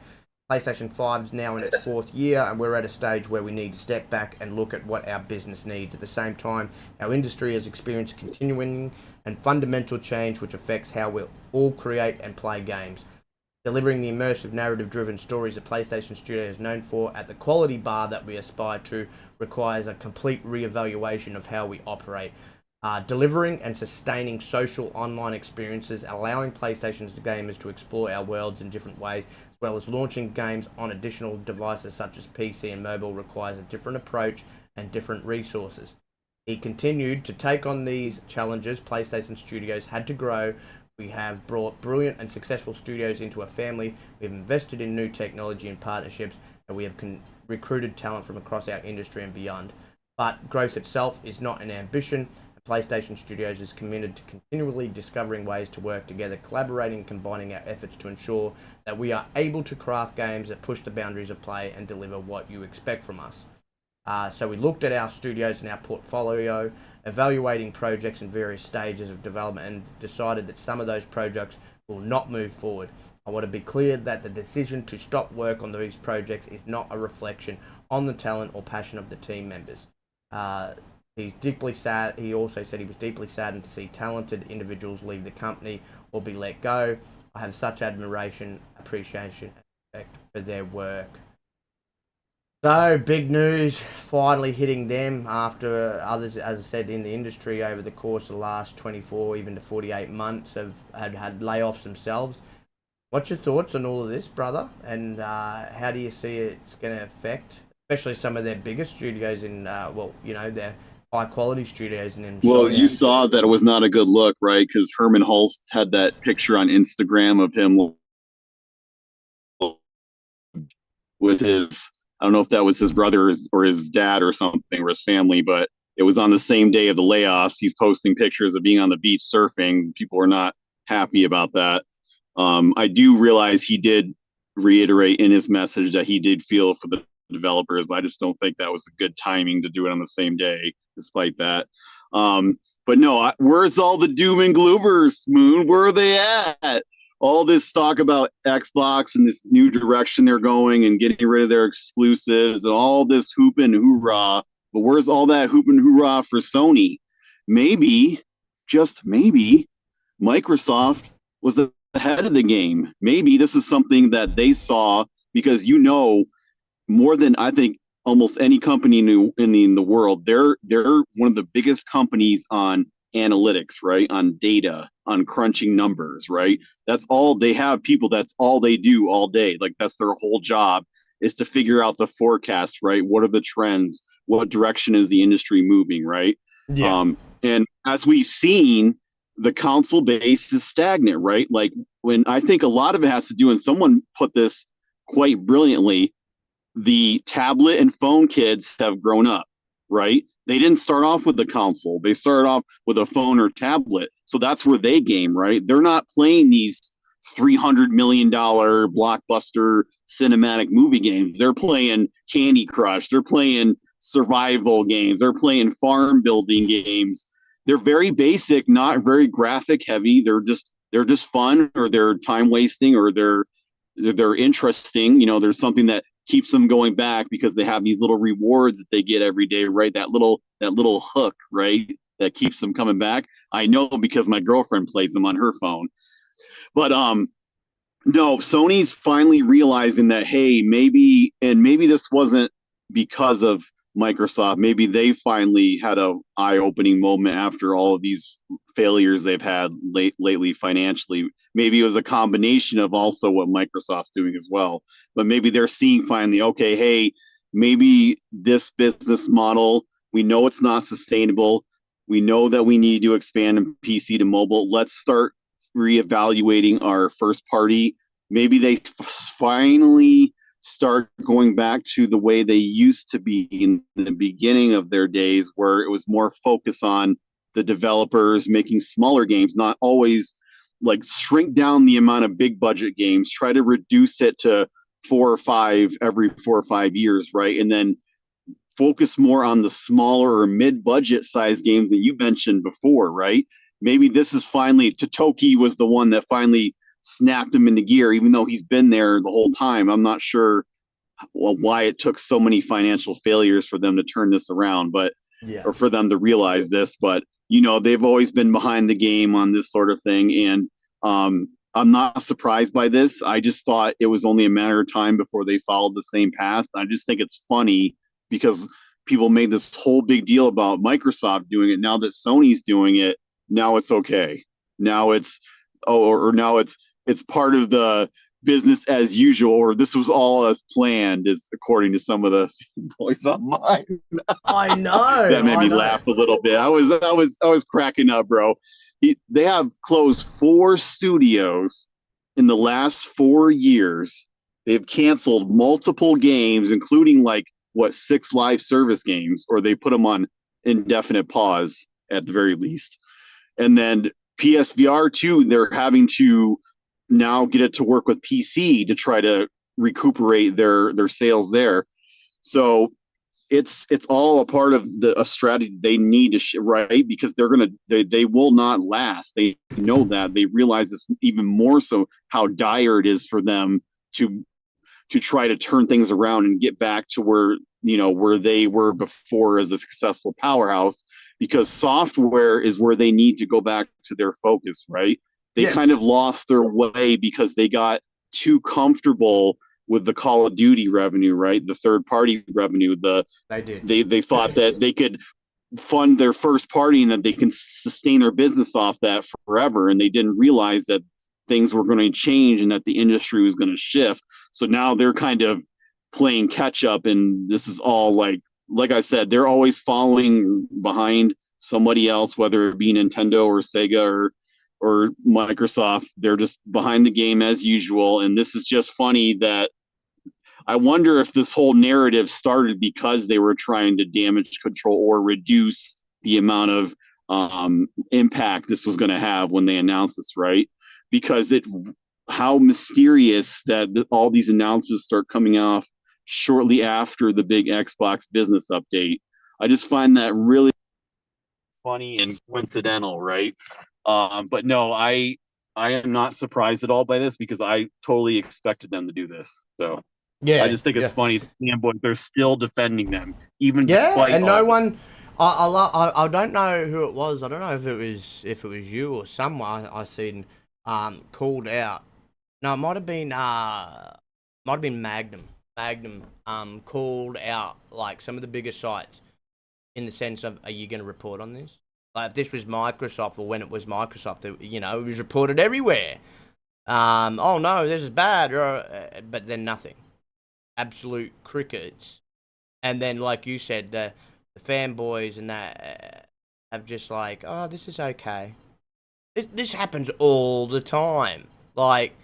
PlayStation 5 is now in its 4th year, and we're at a stage where we need to step back and look at what our business needs. At the same time, our industry has experienced continuing and fundamental change which affects how we'll all create and play games. delivering the immersive narrative-driven stories that PlayStation Studios is known for at the quality bar that we aspire to requires a complete re-evaluation of how we operate. Delivering and sustaining social online experiences, allowing PlayStation's gamers to explore our worlds in different ways, as well as launching games on additional devices such as PC and mobile requires a different approach and different resources. He continued to take on these challenges. PlayStation Studios had to grow. We have brought brilliant and successful studios into a family. We've invested in new technology and partnerships, and we have recruited talent from across our industry and beyond. But growth itself is not an ambition. PlayStation Studios is committed to continually discovering ways to work together, collaborating and combining our efforts to ensure that we are able to craft games that push the boundaries of play and deliver what you expect from us. So we looked at our studios and our portfolio, evaluating projects in various stages of development, and decided that some of those projects will not move forward. I want to be clear that the decision to stop work on these projects is not a reflection on the talent or passion of the team members. He's deeply sad. He also said he was deeply saddened to see talented individuals leave the company or be let go. I have such admiration, appreciation, and respect for their work. So, big news finally hitting them after others, as I said, in the industry over the course of the last 24, even to 48 months have had layoffs themselves. What's your thoughts on all of this, brother? And how do you see it's going to affect, especially some of their biggest studios in, their high-quality studios in Well, you saw that it was not a good look, right? Because Herman Hulst had that picture on Instagram of him with his, I don't know if that was his brother or his dad or something, or his family, but it was on the same day of the layoffs. He's posting pictures of being on the beach surfing. People are not happy about that. I do realize he did reiterate in his message that he did feel for the developers, but I just don't think that was a good timing to do it on the same day, despite that. But no, where's all the doom and gloomers, Moon? Where are they at? All this talk about Xbox and this new direction they're going and getting rid of their exclusives and all this hoop and hoorah. But where's all that hoop and hoorah for Sony? Maybe, just maybe, Microsoft was ahead of the game. Maybe this is something that they saw because, more than I think almost any company in the world, they're one of the biggest companies on analytics, right? On data, on crunching numbers, right? That's all they have. People, that's all they do all day. Like, that's their whole job, is to figure out the forecast, right? What are the trends? What direction is the industry moving, right? Yeah. And as we've seen, the console base is stagnant, right? Like, when I think a lot of it has to do, and someone put this quite brilliantly, the tablet and phone kids have grown up, right? They didn't start off with the console. They started off with a phone or tablet. So that's where they game, right? They're not playing these $300 million blockbuster cinematic movie games. They're playing Candy Crush. They're playing survival games. They're playing farm building games. They're very basic, not very graphic heavy. They're just fun, or they're time wasting, or they're interesting. There's something that keeps them going back because they have these little rewards that they get every day, right? That little hook, right? That keeps them coming back. I know because my girlfriend plays them on her phone. But no, Sony's finally realizing that, hey, maybe this wasn't because of Microsoft. Maybe they finally had a eye-opening moment after all of these failures they've had lately financially. Maybe it was a combination of also what Microsoft's doing as well. But maybe they're seeing finally, okay, hey, maybe this business model, we know it's not sustainable. We know that we need to expand from PC to mobile. Let's start reevaluating our first party. Maybe they finally start going back to the way they used to be in the beginning of their days, where it was more focus on the developers making smaller games, not always like shrink down the amount of big budget games, try to reduce it to 4 or 5 every 4 or 5 years, right? And then focus more on the smaller or mid-budget size games that you mentioned before, right? Maybe this is finally, Totoki was the one that finally snapped him into gear, even though he's been there the whole time. I'm not sure why it took so many financial failures for them to turn this around, or for them to realize this. But they've always been behind the game on this sort of thing, and I'm not surprised by this. I just thought it was only a matter of time before they followed the same path. I just think it's funny because people made this whole big deal about Microsoft doing it. Now that Sony's doing it, now it's okay. Now it's or now it's part of the business as usual, or this was all as planned, is according to some of the boys online. I know. That made I me know. laugh a little bit. I was cracking up, bro. They have closed 4 studios in the last 4 years. They've canceled multiple games, including like what 6 live service games, or they put them on indefinite pause at the very least. And then PSVR 2, they're having to now get it to work with PC to try to recuperate their sales there. So it's all a part of a strategy they need to right, because they will not last. They know that. They realize it's even more so how dire it is for them to try to turn things around and get back to where they were before as a successful powerhouse, because software is where they need to go back to their focus, right? They Yes. kind of lost their way because they got too comfortable with the Call of Duty revenue, right? The third party revenue. They did. They thought that they could fund their first party and that they can sustain their business off that forever, and they didn't realize that things were going to change and that the industry was going to shift. So now they're kind of playing catch up, and this is all like I said, they're always following behind somebody else, whether it be Nintendo or Sega or Microsoft. They're just behind the game as usual. And this is just funny that I wonder if this whole narrative started because they were trying to damage control or reduce the amount of impact this was going to have when they announced this, right? Because how mysterious that all these announcements start coming off shortly after the big Xbox business update. I just find that really funny and coincidental, right? But no, I am not surprised at all by this, because I totally expected them to do this. So Yeah. I just think it's funny. They're still defending them, even Yeah, despite and no all one. I don't know who it was. I don't know if it was you or someone I seen called out. No, it might have been Magnum. Magnum called out like some of the bigger sites in the sense of, are you going to report on this? Like if this was Microsoft, or when it was Microsoft, it was reported everywhere. Oh no, this is bad, but then nothing. Absolute crickets. And then, like you said, the fanboys and that have just like, oh, this is okay. This happens all the time. Like,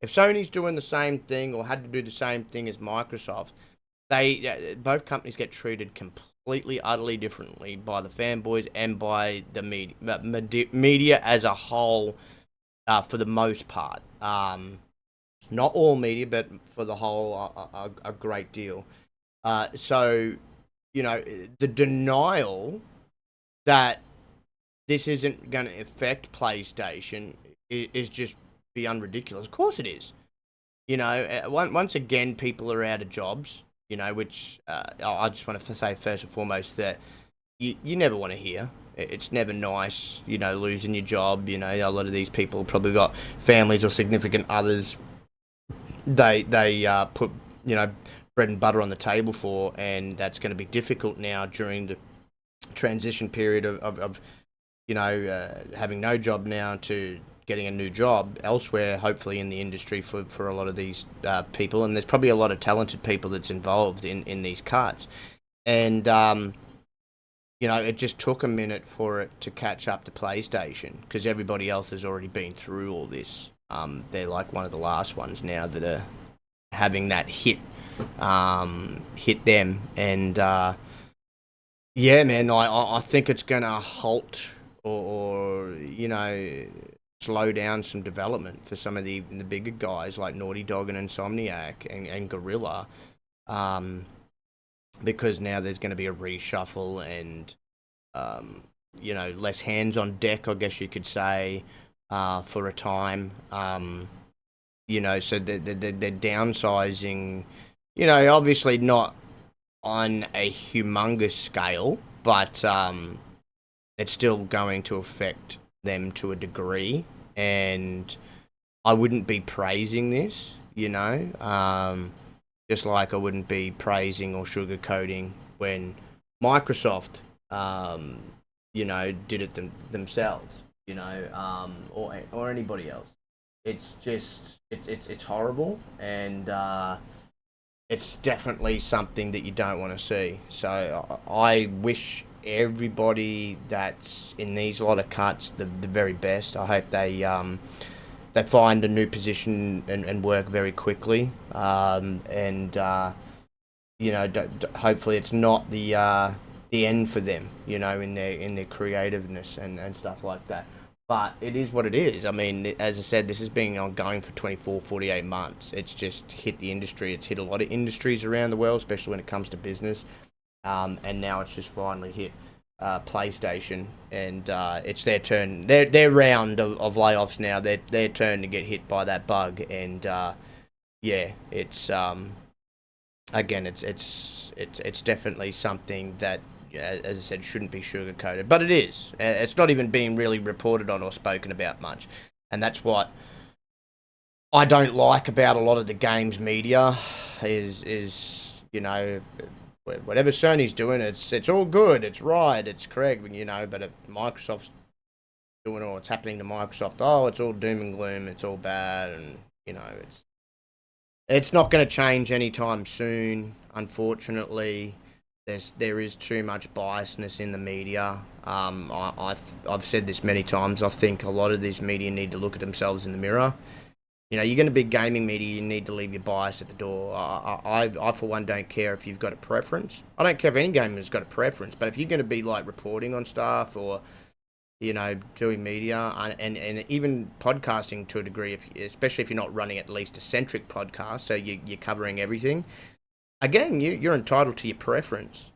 if Sony's doing the same thing or had to do the same thing as Microsoft, both companies get treated completely, utterly differently by the fanboys and by the media as a whole, for the most part. Not all media, but for the whole, a great deal. So, the denial that this isn't going to affect PlayStation is just beyond ridiculous. Of course it is. Once again, people are out of jobs, which I just want to say first and foremost that you never want to hear. It's never nice, losing your job. A lot of these people probably got families or significant others they put, bread and butter on the table for, and that's going to be difficult now during the transition period of having no job now to getting a new job elsewhere, hopefully in the industry for a lot of these people. And there's probably a lot of talented people that's involved in these cuts. And, it just took a minute for it to catch up to PlayStation because everybody else has already been through all this. They're like one of the last ones now that are having that hit them. And, yeah, man, I think it's going to halt or slow down some development for some of the bigger guys like Naughty Dog and Insomniac and Guerrilla, because now there's going to be a reshuffle and less hands on deck, I guess you could say, for a time. So they're downsizing, obviously not on a humongous scale, but it's still going to affect them to a degree. And I wouldn't be praising this, just like I wouldn't be praising or sugarcoating when Microsoft, did it themselves, or anybody else. It's just it's horrible, and it's definitely something that you don't want to see. So I wish everybody that's in these lot of cuts the very best. I hope they find a new position and work very quickly. Hopefully it's not the end for them, in their creativeness and stuff like that. But it is what it is. I mean, as I said, this has been ongoing for 24, 48 months. It's just hit the industry. It's hit a lot of industries around the world, especially when it comes to business. And now it's just finally hit PlayStation, and it's their turn. Their round of layoffs now. Their turn to get hit by that bug. And it's again, it's definitely something that, as I said, shouldn't be sugarcoated, but it is. It's not even being really reported on or spoken about much, and that's what I don't like about a lot of the games media. Is whatever Sony's doing, it's all good, it's right, it's correct, but if Microsoft's doing all what's happening to Microsoft, it's all doom and gloom, it's all bad, and it's not going to change anytime soon, unfortunately. There is too much biasness in the media. I've said this many times. I think a lot of these media need to look at themselves in the mirror. You're going to be gaming media. You need to leave your bias at the door. I for one don't care if you've got a preference. I don't care if any gamer's got a preference. But if you're going to be like reporting on stuff or doing media and even podcasting to a degree, especially if you're not running at least a centric podcast, so you're covering everything. Again, you're entitled to your preference,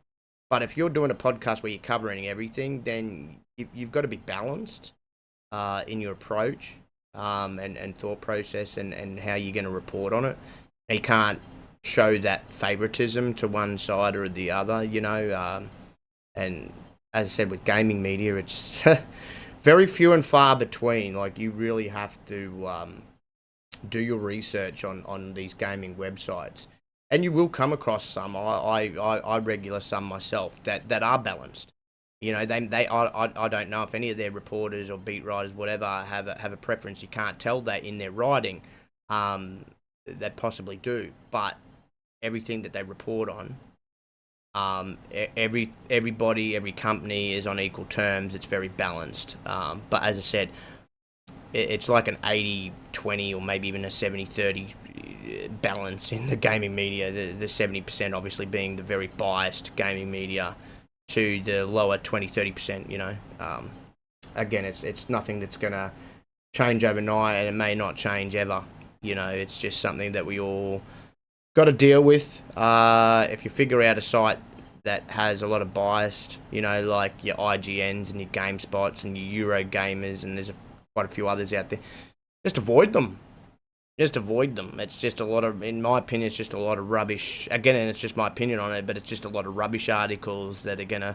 but if you're doing a podcast where you're covering everything, then you've got to be balanced in your approach and thought process and how you're going to report on it. You can't show that favoritism to one side or the other, and as I said, with gaming media, it's very few and far between. Like, you really have to do your research on these gaming websites. And you will come across some. I regular some myself that are balanced. I don't know if any of their reporters or beat writers, whatever, have a preference. You can't tell that in their writing. They possibly do, but everything that they report on, everybody, every company is on equal terms. It's very balanced. But as I said, it's like an 80-20 or maybe even a 70-30 balance in the gaming media. The 70% obviously being the very biased gaming media to the lower 20-30%, again, it's nothing that's going to change overnight, and it may not change ever. It's just something that we all got to deal with. If you figure out a site that has a lot of bias, like your IGNs and your GameSpots and your Eurogamers, and there's quite a few others out there, just avoid them. It's just a lot of, in my opinion, it's just a lot of rubbish. Again, and it's just my opinion on it, but it's just a lot of rubbish articles that are gonna,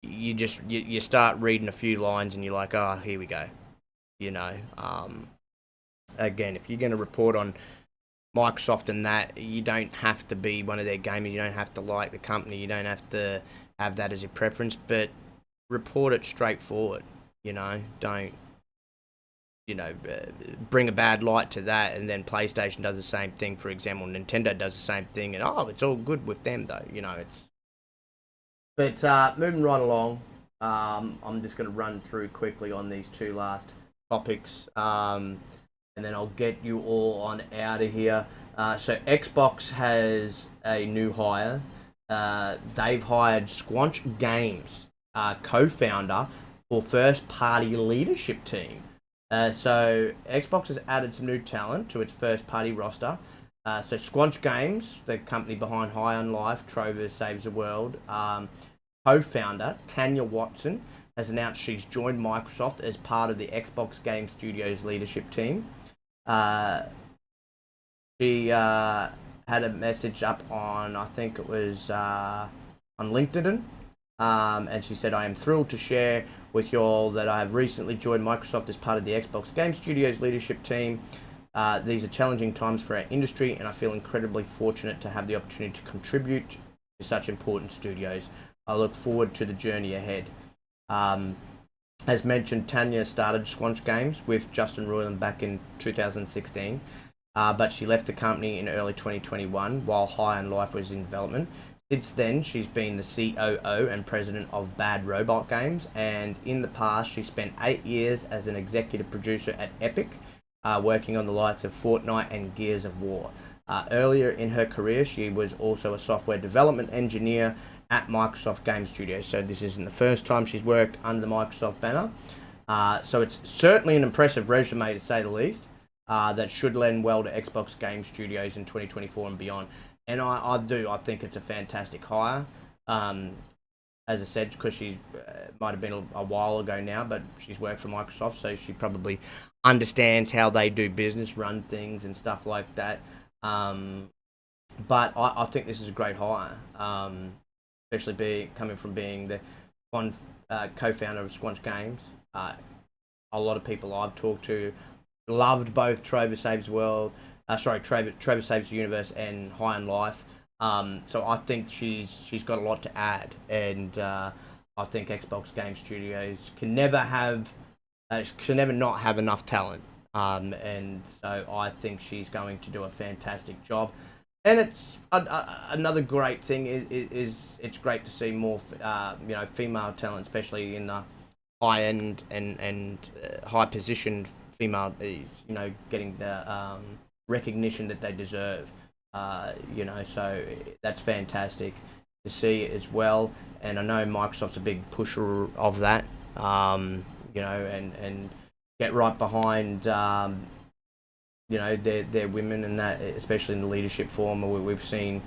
you start reading a few lines and you're like, oh, here we go. Again, if you're gonna report on Microsoft and that, you don't have to be one of their gamers. You don't have to like the company. You don't have to have that as your preference, but report it straightforward. Don't bring a bad light to that, and then PlayStation does the same thing, for example, Nintendo does the same thing, and it's all good with them though, But moving right along, I'm just going to run through quickly on these two last topics, and then I'll get you all on out of here. So Xbox has a new hire. They've hired Squanch Games, co-founder for first-party leadership team. So Xbox has added some new talent to its first-party roster. So Squanch Games, the company behind High on Life, Trover Saves the World, co-founder Tanya Watson has announced she's joined Microsoft as part of the Xbox Game Studios leadership team. She had a message up on, I think it was on LinkedIn, and she said, "I am thrilled to share with you all that I have recently joined Microsoft as part of the Xbox Game Studios leadership team. These are challenging times for our industry, and I feel incredibly fortunate to have the opportunity to contribute to such important studios. I look forward to the journey ahead. As mentioned, Tanya started Squanch Games with Justin Roiland back in 2016, but she left the company in early 2021 while High on Life was in development. Since then, she's been the COO and president of Bad Robot Games, and in the past, she spent 8 years as an executive producer at Epic, working on the likes of Fortnite and Gears of War. Earlier in her career, she was also a software development engineer at Microsoft Game Studios. So this isn't the first time she's worked under the Microsoft banner. So it's certainly an impressive resume, to say the least, that should lend well to Xbox Game Studios in 2024 and beyond. And I think it's a fantastic hire. As I said, because she might have been a while ago now, but she's worked for Microsoft, so she probably understands how they do business, run things, and stuff like that. But I think this is a great hire, especially coming from being the one co-founder of Squanch Games. A lot of people I've talked to loved both Trover Saves the World, Trover Saves the Universe and High on Life. So I think she's got a lot to add, and I think Xbox Game Studios can never not have enough talent. And so I think she's going to do a fantastic job. And it's another great thing is it's great to see more female talent, especially in the high end and high positioned female, getting the recognition that they deserve. So that's fantastic to see as well. And I know Microsoft's a big pusher of that, and get right behind, their women and that, especially in the leadership form. We've seen,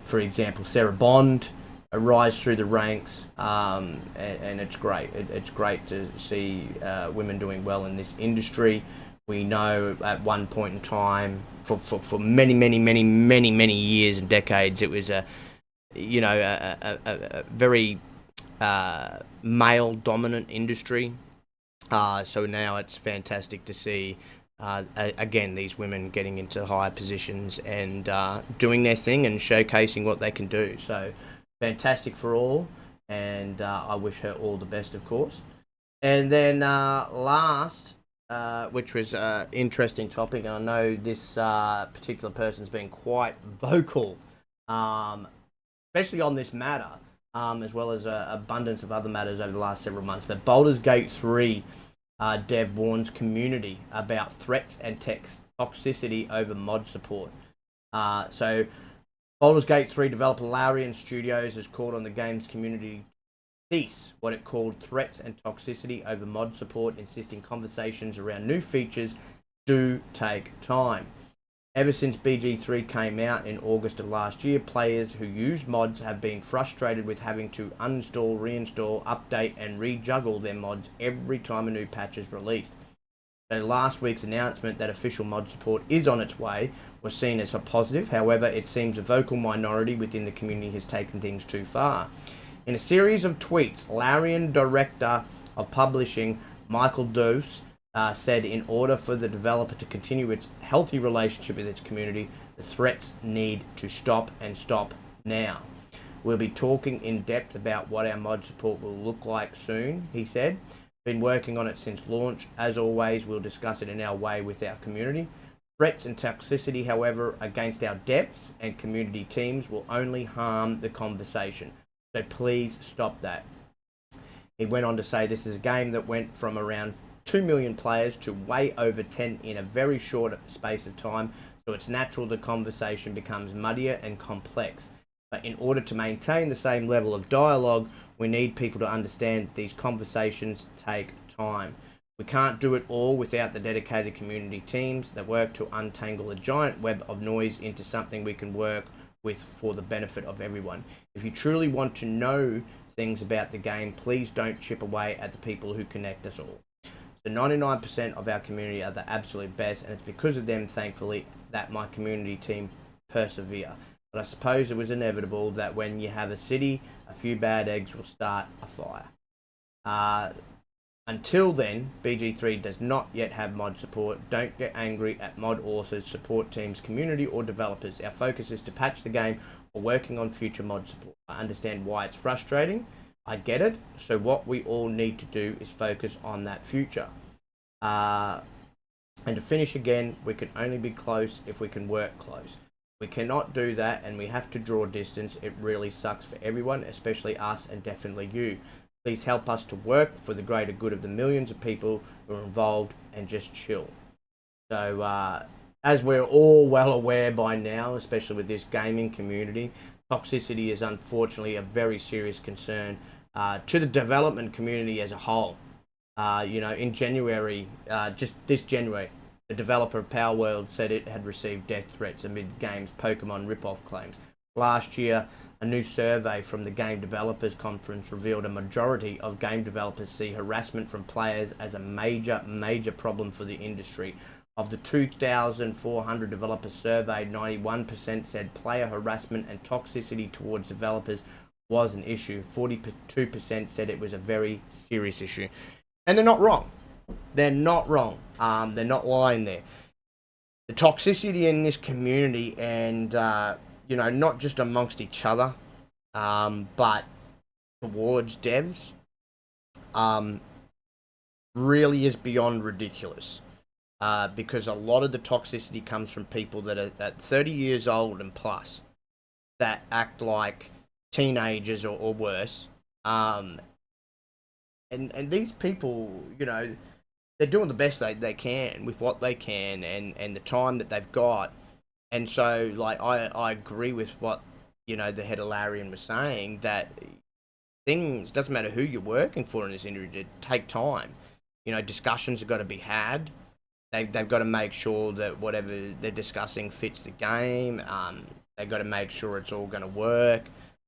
for example, Sarah Bond rise through the ranks, and it's great. It's great to see women doing well in this industry. We know at one point in time, for many years and decades, it was a very male dominant industry. So now it's fantastic to see again these women getting into higher positions and doing their thing and showcasing what they can do. So fantastic for all, and I wish her all the best, of course. And then last, which was an interesting topic, and I know this particular person's been quite vocal, especially on this matter, as well as an abundance of other matters over the last several months. But Baldur's Gate 3 dev warns community about threats and toxicity over mod support. So Baldur's Gate 3 developer Larian Studios has called on the game's community cease what it called threats and toxicity over mod support, insisting conversations around new features do take time. Ever since BG3 came out in August of last year, players who use mods have been frustrated with having to uninstall, reinstall, update and rejuggle their mods every time a new patch is released. So last week's announcement that official mod support is on its way was seen as a positive. However, it seems a vocal minority within the community has taken things too far. In a series of tweets, Larian Director of Publishing Michael Dose said in order for the developer to continue its healthy relationship with its community, the threats need to stop, and stop now. We'll be talking in depth about what our mod support will look like soon, he said. Been working on it since launch. As always, we'll discuss it in our way with our community. Threats and toxicity, however, against our devs and community teams will only harm the conversation. So please stop that. He went on to say this is a game that went from around 2 million players to way over 10 in a very short space of time, so it's natural the conversation becomes muddier and complex. But in order to maintain the same level of dialogue, we need people to understand that these conversations take time. We can't do it all without the dedicated community teams that work to untangle a giant web of noise into something we can work with for the benefit of everyone. If you truly want to know things about the game, please don't chip away at the people who connect us all. So 99% of our community are the absolute best, and it's because of them, thankfully, that my community team persevere. But I suppose it was inevitable that when you have a city, a few bad eggs will start a fire. Until then, BG3 does not yet have mod support. Don't get angry at mod authors, support teams, community, or developers. Our focus is to patch the game or working on future mod support. I understand why it's frustrating. I get it. So what we all need to do is focus on that future. And to finish again, we can only be close if we can work close. We cannot do that, and we have to draw distance. It really sucks for everyone, especially us and definitely you. Please help us to work for the greater good of the millions of people who are involved, and just chill. So, as we're all well aware by now, especially with this gaming community, toxicity is unfortunately a very serious concern to the development community as a whole. In January, just this January, the developer of Power World said it had received death threats amid the game's Pokemon rip-off claims. Last year, a new survey from the Game Developers Conference revealed a majority of game developers see harassment from players as a major problem for the industry. Of the 2,400 developers surveyed, 91% said player harassment and toxicity towards developers was an issue. 42% said it was a very serious issue. And they're not wrong. They're not wrong. They're not lying there. The toxicity in this community, and not just amongst each other, but towards devs, really is beyond ridiculous. Because a lot of the toxicity comes from people that are at 30 years old and plus, that act like teenagers or worse. And these people, they're doing the best they can with what they can and the time that they've got. And so, I agree with what, the head of Larian was saying, that things, doesn't matter who you're working for in this industry, take time. Discussions have got to be had. They've got to make sure that whatever they're discussing fits the game. They've got to make sure it's all going to work.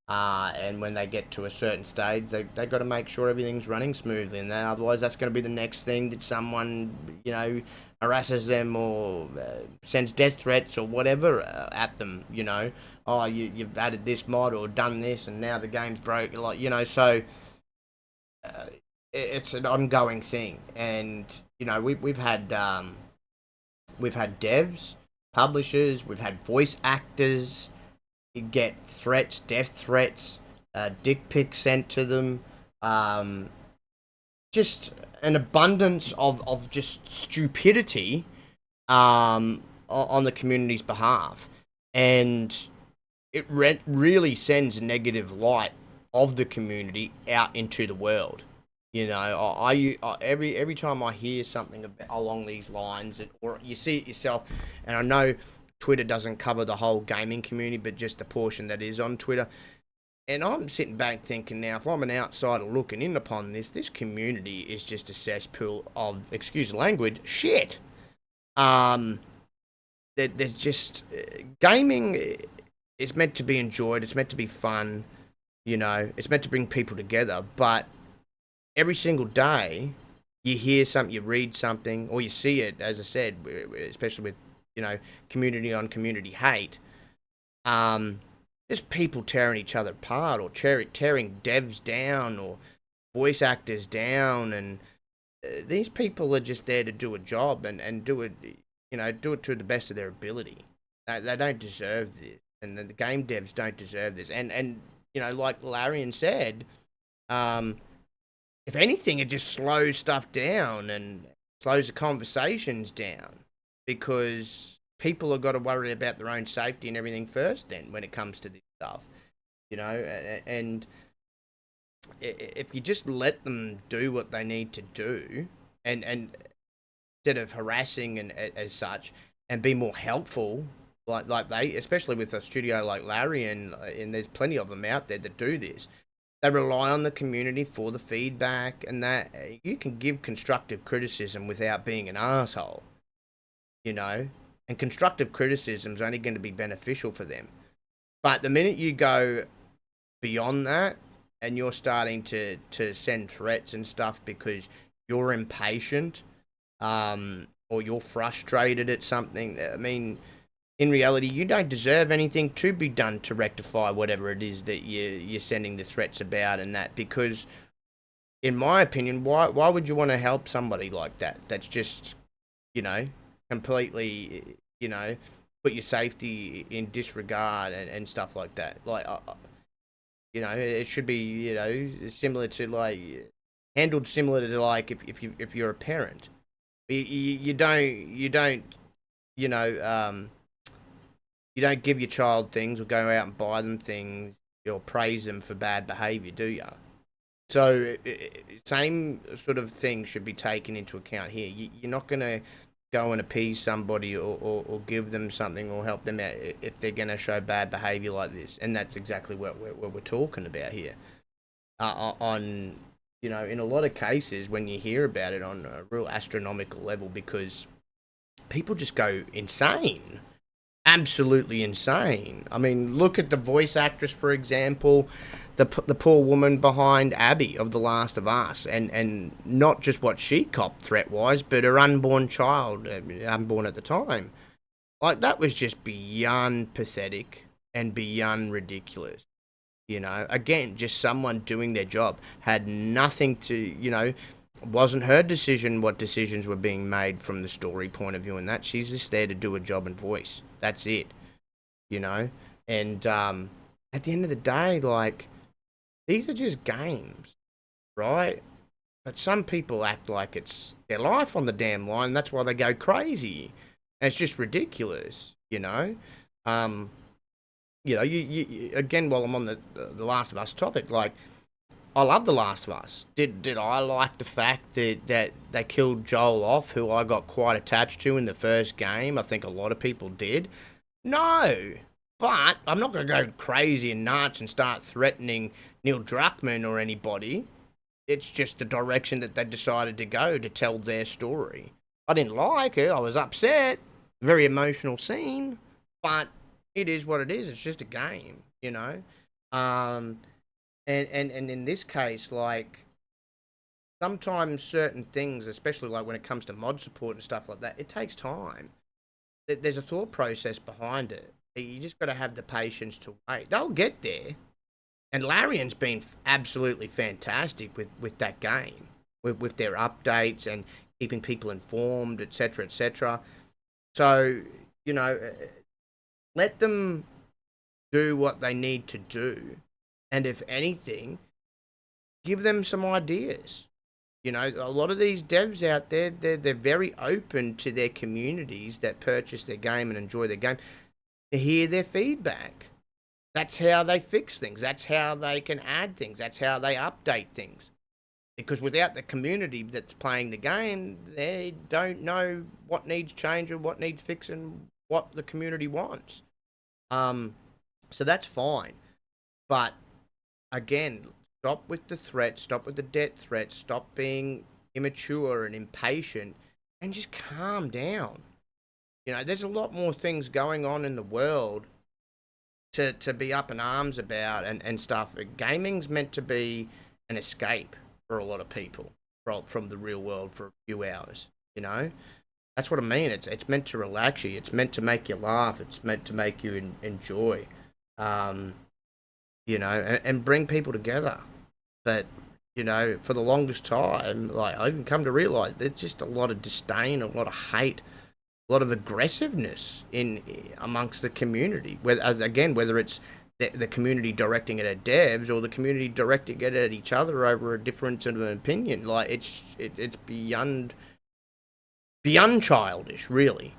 And when they get to a certain stage, they've got to make sure everything's running smoothly. And then otherwise, that's going to be the next thing that someone, harasses them or sends death threats or whatever at them. Oh, you've added this mod or done this, and now the game's broke. So it's an ongoing thing. And we've had devs, publishers, we've had voice actors get threats, death threats, dick pics sent to them, just an abundance of just stupidity on the community's behalf, and it really sends a negative light of the community out into the world. Every time I hear something along these lines, or you see it yourself, and I know Twitter doesn't cover the whole gaming community, but just the portion that is on Twitter. And I'm sitting back thinking, now, if I'm an outsider looking in upon this community is just a cesspool of, excuse the language, shit. There's just, gaming is meant to be enjoyed, it's meant to be fun, it's meant to bring people together, but every single day, you hear something, you read something, or you see it, as I said, especially with, community on community hate, just people tearing each other apart, or tearing devs down, or voice actors down, and these people are just there to do a job and do it, do it to the best of their ability. They don't deserve this, and the game devs don't deserve this, and like Larian said, if anything, it just slows stuff down and slows the conversations down, because people have got to worry about their own safety and everything first then when it comes to this stuff, and if you just let them do what they need to do, and instead of harassing and as such, and be more helpful, like they, especially with a studio like Larian, and there's plenty of them out there that do this. They rely on the community for the feedback, and that you can give constructive criticism without being an asshole, and constructive criticism is only going to be beneficial for them. But the minute you go beyond that, and you're starting to send threats and stuff because you're impatient, or you're frustrated at something, I mean, in reality, you don't deserve anything to be done to rectify whatever it is that you're sending the threats about, and that, because in my opinion, why would you want to help somebody like that? That's just, completely, put your safety in disregard and stuff like that. Like, it should be, similar to like handled similar to like if you're a parent, you don't, you know, you don't give your child things or go out and buy them things or praise them for bad behavior, do you? So, same sort of thing should be taken into account here. You're not going to go and appease somebody or give them something or help them out if they're going to show bad behavior like this. And that's exactly what we're talking about here. In a lot of cases, when you hear about it on a real astronomical level, because people just go insane. Absolutely insane. I mean, look at the voice actress, for example, the poor woman behind Abby of The Last of Us, and not just what she copped threat-wise, but her unborn child, unborn at the time. Like, that was just beyond pathetic and beyond ridiculous. Again, just someone doing their job. Had nothing to, wasn't her decision what decisions were being made from the story point of view and that. She's just there to do a job and voice. That's it, And at the end of the day, like, these are just games, right? But some people act like it's their life on the damn line. That's why they go crazy. And it's just ridiculous, You again, while I'm on the Last of Us topic, like, I love The Last of Us. Did I like the fact that they killed Joel off, who I got quite attached to in the first game? I think a lot of people did. No. But I'm not going to go crazy and nuts and start threatening Neil Druckmann or anybody. It's just the direction that they decided to go to tell their story. I didn't like it. I was upset. Very emotional scene. But it is what it is. It's just a game, And in this case, like, sometimes certain things, especially like when it comes to mod support and stuff like that, it takes time. There's a thought process behind it. You just got to have the patience to wait. They'll get there. And Larian's been absolutely fantastic with that game, with their updates and keeping people informed, etc., etc. So, let them do what they need to do. And if anything, give them some ideas. A lot of these devs out there, they're very open to their communities that purchase their game and enjoy their game to hear their feedback. That's how they fix things. That's how they can add things. That's how they update things. Because without the community that's playing the game, they don't know what needs change or what needs fixing, what the community wants. So that's fine. But again, stop with the threats, stop with the death threats, stop being immature and impatient, and just calm down. There's a lot more things going on in the world to be up in arms about and stuff. Gaming's meant to be an escape for a lot of people from the real world for a few hours, That's what I mean. It's meant to relax you. It's meant to make you laugh. It's meant to make you enjoy. And bring people together. But, for the longest time, like, I even come to realize there's just a lot of disdain, a lot of hate, a lot of aggressiveness amongst the community. Whether it's the community directing it at devs or the community directing it at each other over a difference of an opinion. Like, it's beyond childish, really.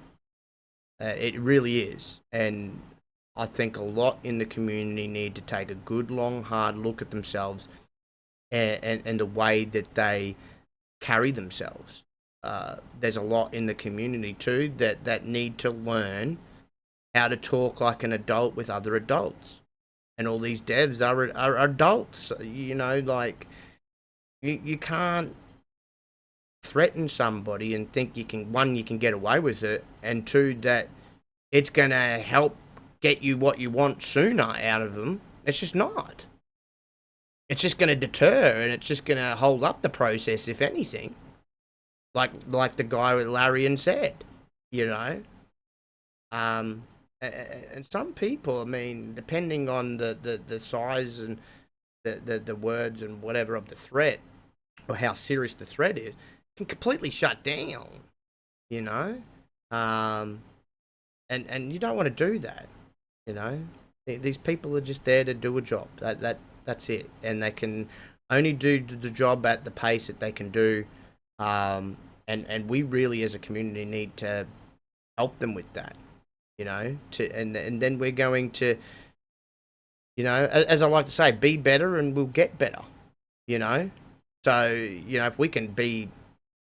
It really is. And I think a lot in the community need to take a good, long, hard look at themselves and the way that they carry themselves. There's a lot in the community too that need to learn how to talk like an adult with other adults. And all these devs are adults. Like, you can't threaten somebody and think you can get away with it, and two, that it's going to help get you what you want sooner out of them. It's just not. It's just going to deter, and it's just going to hold up the process, if anything. Like the guy with Larian said, And some people, I mean, depending on the size and the words and whatever of the threat, or how serious the threat is, can completely shut down, you know? And you don't want to do that, you know? These people are just there to do a job. That's it. And they can only do the job at the pace that they can do. And we really as a community need to help them with that, you know, and then we're going to, you know, as I like to say, be better and we'll get better, you know? So, you know, if we can be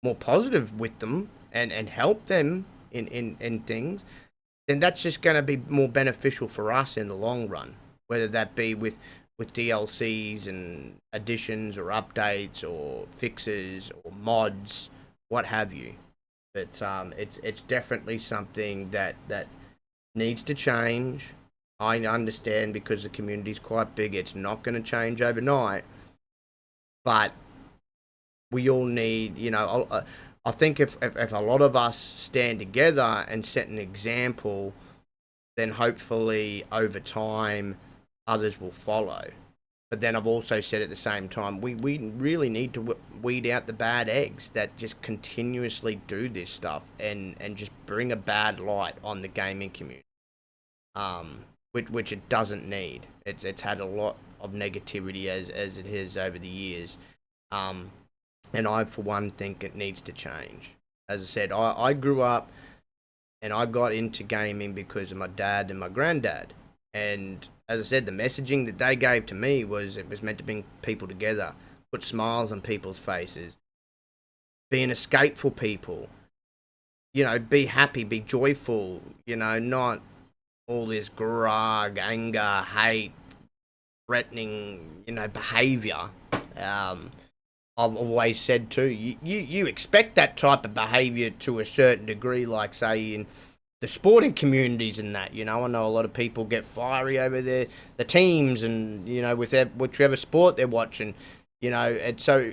more positive with them and help them in things, then that's just going to be more beneficial for us in the long run, whether that be with DLCs and additions or updates or fixes or mods, what have you. But it's definitely something that needs to change. I understand because the community's quite big, it's not going to change overnight. But we all need, you know, I think if a lot of us stand together and set an example, then hopefully over time others will follow. But then I've also said at the same time, we really need to weed out the bad eggs that just continuously do this stuff and just bring a bad light on the gaming community, which it doesn't need. It's had a lot of negativity as it has over the years. And I, for one, think it needs to change. As I said, I grew up and I got into gaming because of my dad and my granddad. And as I said, the messaging that they gave to me was it was meant to bring people together, put smiles on people's faces, be an escape for people, you know, be happy, be joyful, you know, not all this grog, anger, hate, threatening, you know, behavior. I've always said too, you expect that type of behaviour to a certain degree, like say in the sporting communities and that, you know. I know a lot of people get fiery over the teams and, you know, with whichever sport they're watching, you know, and so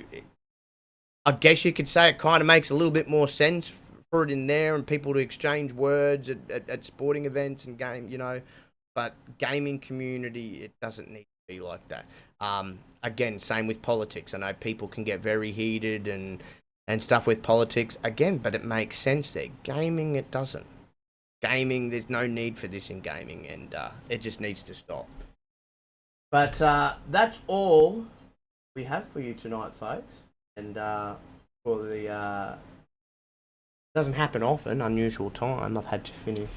I guess you could say it kind of makes a little bit more sense for it in there and people to exchange words at sporting events and game, you know, but gaming community, it doesn't need to be like that. Again, same with politics. I know people can get very heated and stuff with politics again, but it makes sense there. Gaming, it doesn't. Gaming, there's no need for this in gaming, and it just needs to stop. But that's all we have for you tonight, folks. And for the doesn't happen often, unusual time, I've had to finish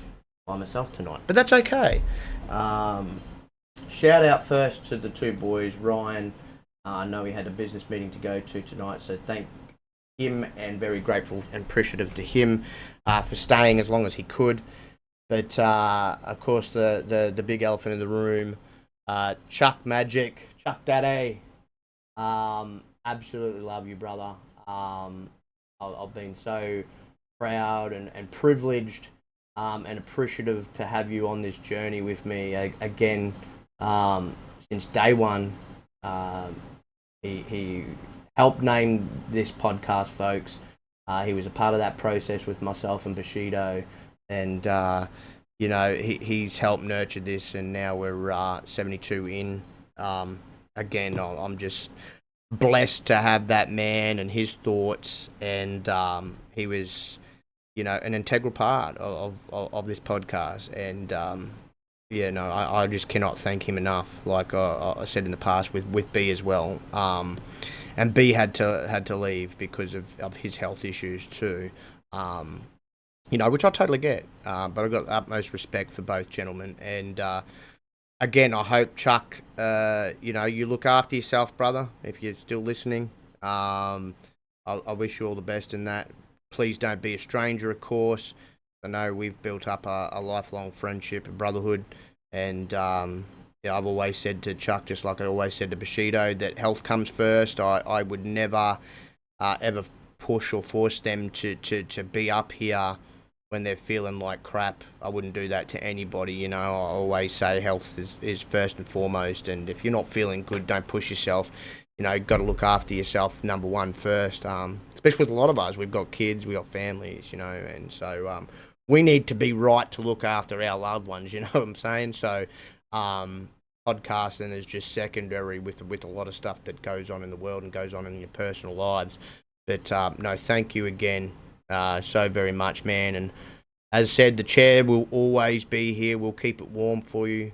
by myself tonight, but that's okay. Shout out first to the two boys, Ryan. I know he had a business meeting to go to tonight, so thank him and very grateful and appreciative to him for staying as long as he could. But of course, the big elephant in the room, Chuck Magic, Chuck Daddy. Absolutely love you, brother. I've been so proud and privileged and appreciative to have you on this journey with me again. Since day one, he helped name this podcast, folks. He was a part of that process with myself and Bushido, and you know, he's helped nurture this, and now we're 72 in. Again, I'm just blessed to have that man and his thoughts, and he was, you know, an integral part of this podcast, and yeah, no, I just cannot thank him enough. Like I said in the past with B as well, and B had to leave because of his health issues too, you know, which I totally get. But I've got the utmost respect for both gentlemen, and again, I hope Chuck, you know, you look after yourself, brother. If you're still listening, I wish you all the best in that. Please don't be a stranger, of course. I know we've built up a lifelong friendship and brotherhood, and yeah, I've always said to Chuck, just like I always said to Bushido, that health comes first. I would never ever push or force them to be up here when they're feeling like crap. I wouldn't do that to anybody, you know. I always say health is first and foremost, and if you're not feeling good, don't push yourself. You know, you've got to look after yourself, number one, first. Especially with a lot of us, we've got kids, we've got families, you know, and so we need to be right to look after our loved ones, you know what I'm saying? So, podcasting is just secondary with a lot of stuff that goes on in the world and goes on in your personal lives. But no, thank you again so very much, man. And as I said, the chair will always be here. We'll keep it warm for you.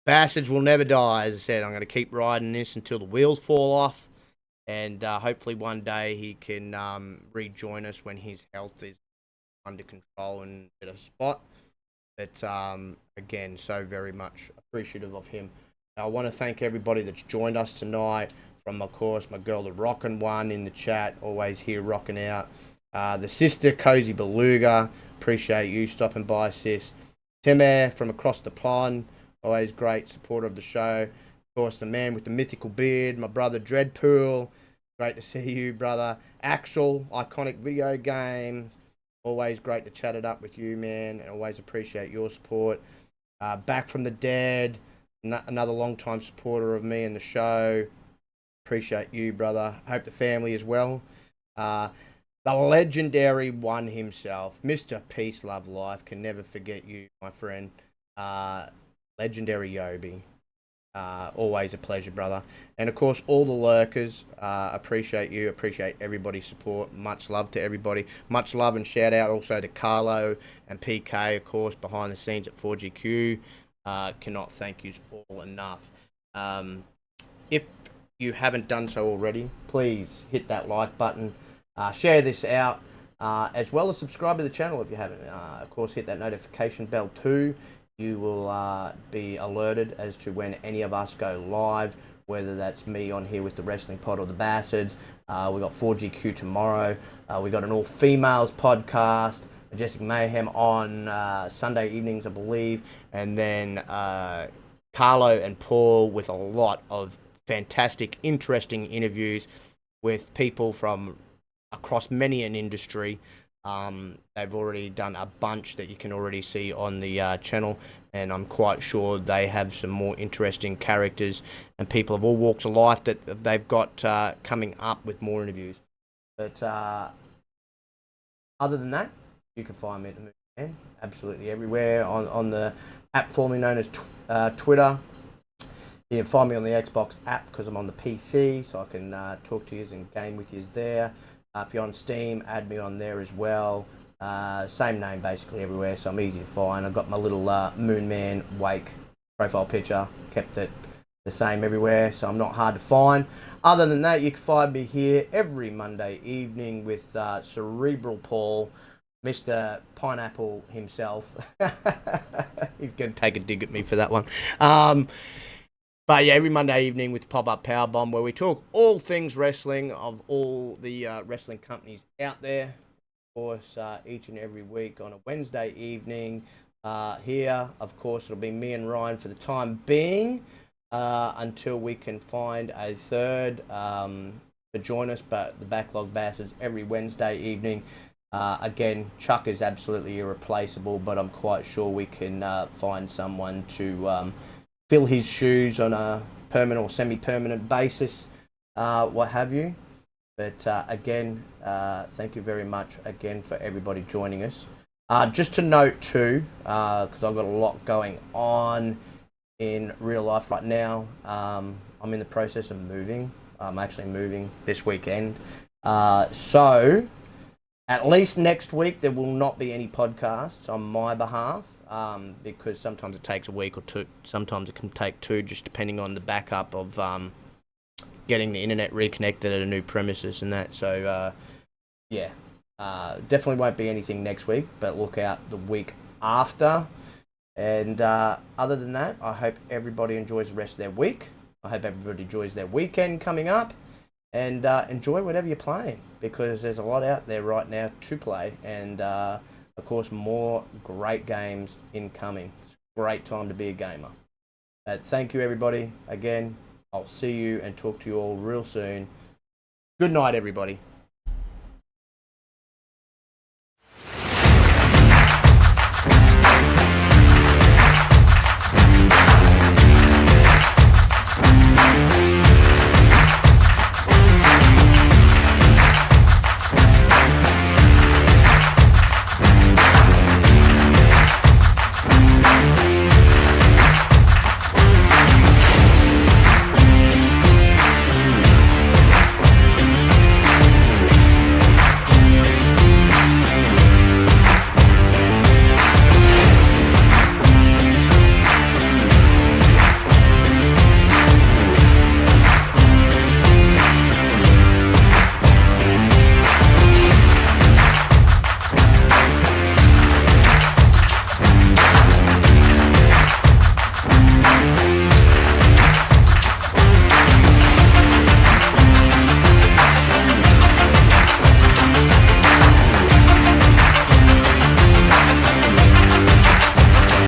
Bastards will never die. As I said, I'm going to keep riding this until the wheels fall off. And hopefully one day he can rejoin us when his health is under control and at a spot. But again, so very much appreciative of him. I want to thank everybody that's joined us tonight. From, of course, my girl, the Rockin' One in the chat, always here rocking out. The sister, Cozy Beluga, appreciate you stopping by, sis. Tim from across the pond, always great supporter of the show. Of course, the man with the mythical beard, my brother Dreadpool, great to see you, brother. Axel, iconic video games, always great to chat it up with you, man, and always appreciate your support. Back from the dead, another long-time supporter of me and the show. Appreciate you, brother. Hope the family is well. The legendary one himself, Mr. Peace, Love, Life. Can never forget you, my friend. Legendary Yobi. Always a pleasure, brother. And, of course, all the lurkers. Appreciate you. Appreciate everybody's support. Much love to everybody. Much love and shout out also to Carlo and PK, of course, behind the scenes at 4GQ. Cannot thank you all enough. If you haven't done so already, please hit that like button, share this out, as well as subscribe to the channel if you haven't. Of course, hit that notification bell too. You will be alerted as to when any of us go live, whether that's me on here with the Wrestling Pod or the Bastards. We got 4GQ tomorrow. We got an all-females podcast, Majestic Mayhem on Sunday evenings, I believe, and then Carlo and Paul with a lot of fantastic, interesting interviews with people from across many an industry. They've already done a bunch that you can already see on the channel, and I'm quite sure they have some more interesting characters and people of all walks of life that they've got coming up with more interviews. But other than that, you can find me at the Movie Man absolutely everywhere on the app formerly known as Twitter. You can find me on the Xbox app because I'm on the PC, so I can talk to you and game with you there. If you're on Steam, add me on there as well. Same name basically everywhere, so I'm easy to find. I've got my little Moon Man Wake profile picture, kept it the same everywhere, so I'm not hard to find. Other than that, you can find me here every Monday evening with Cerebral Paul, Mr. Pineapple himself. He's going to take a dig at me for that one. But yeah, every Monday evening with Pop-Up Powerbomb, where we talk all things wrestling of all the wrestling companies out there. Of course, each and every week on a Wednesday evening here. Of course, it'll be me and Ryan for the time being until we can find a third to join us. But the Backlog Bastards every Wednesday evening. Again, Chuck is absolutely irreplaceable, but I'm quite sure we can find someone to fill his shoes on a permanent or semi-permanent basis, what have you. But again, thank you very much again for everybody joining us. Just to note too, because I've got a lot going on in real life right now, I'm in the process of moving. I'm actually moving this weekend. So at least next week there will not be any podcasts on my behalf. Because sometimes it takes a week or two, sometimes it can take two, just depending on the backup of getting the internet reconnected at a new premises and that. So, yeah, definitely won't be anything next week, but look out the week after. And other than that, I hope everybody enjoys the rest of their week. I hope everybody enjoys their weekend coming up, and enjoy whatever you're playing, because there's a lot out there right now to play, and of course, more great games incoming. It's a great time to be a gamer. Thank you, everybody. Again, I'll see you and talk to you all real soon. Good night, everybody.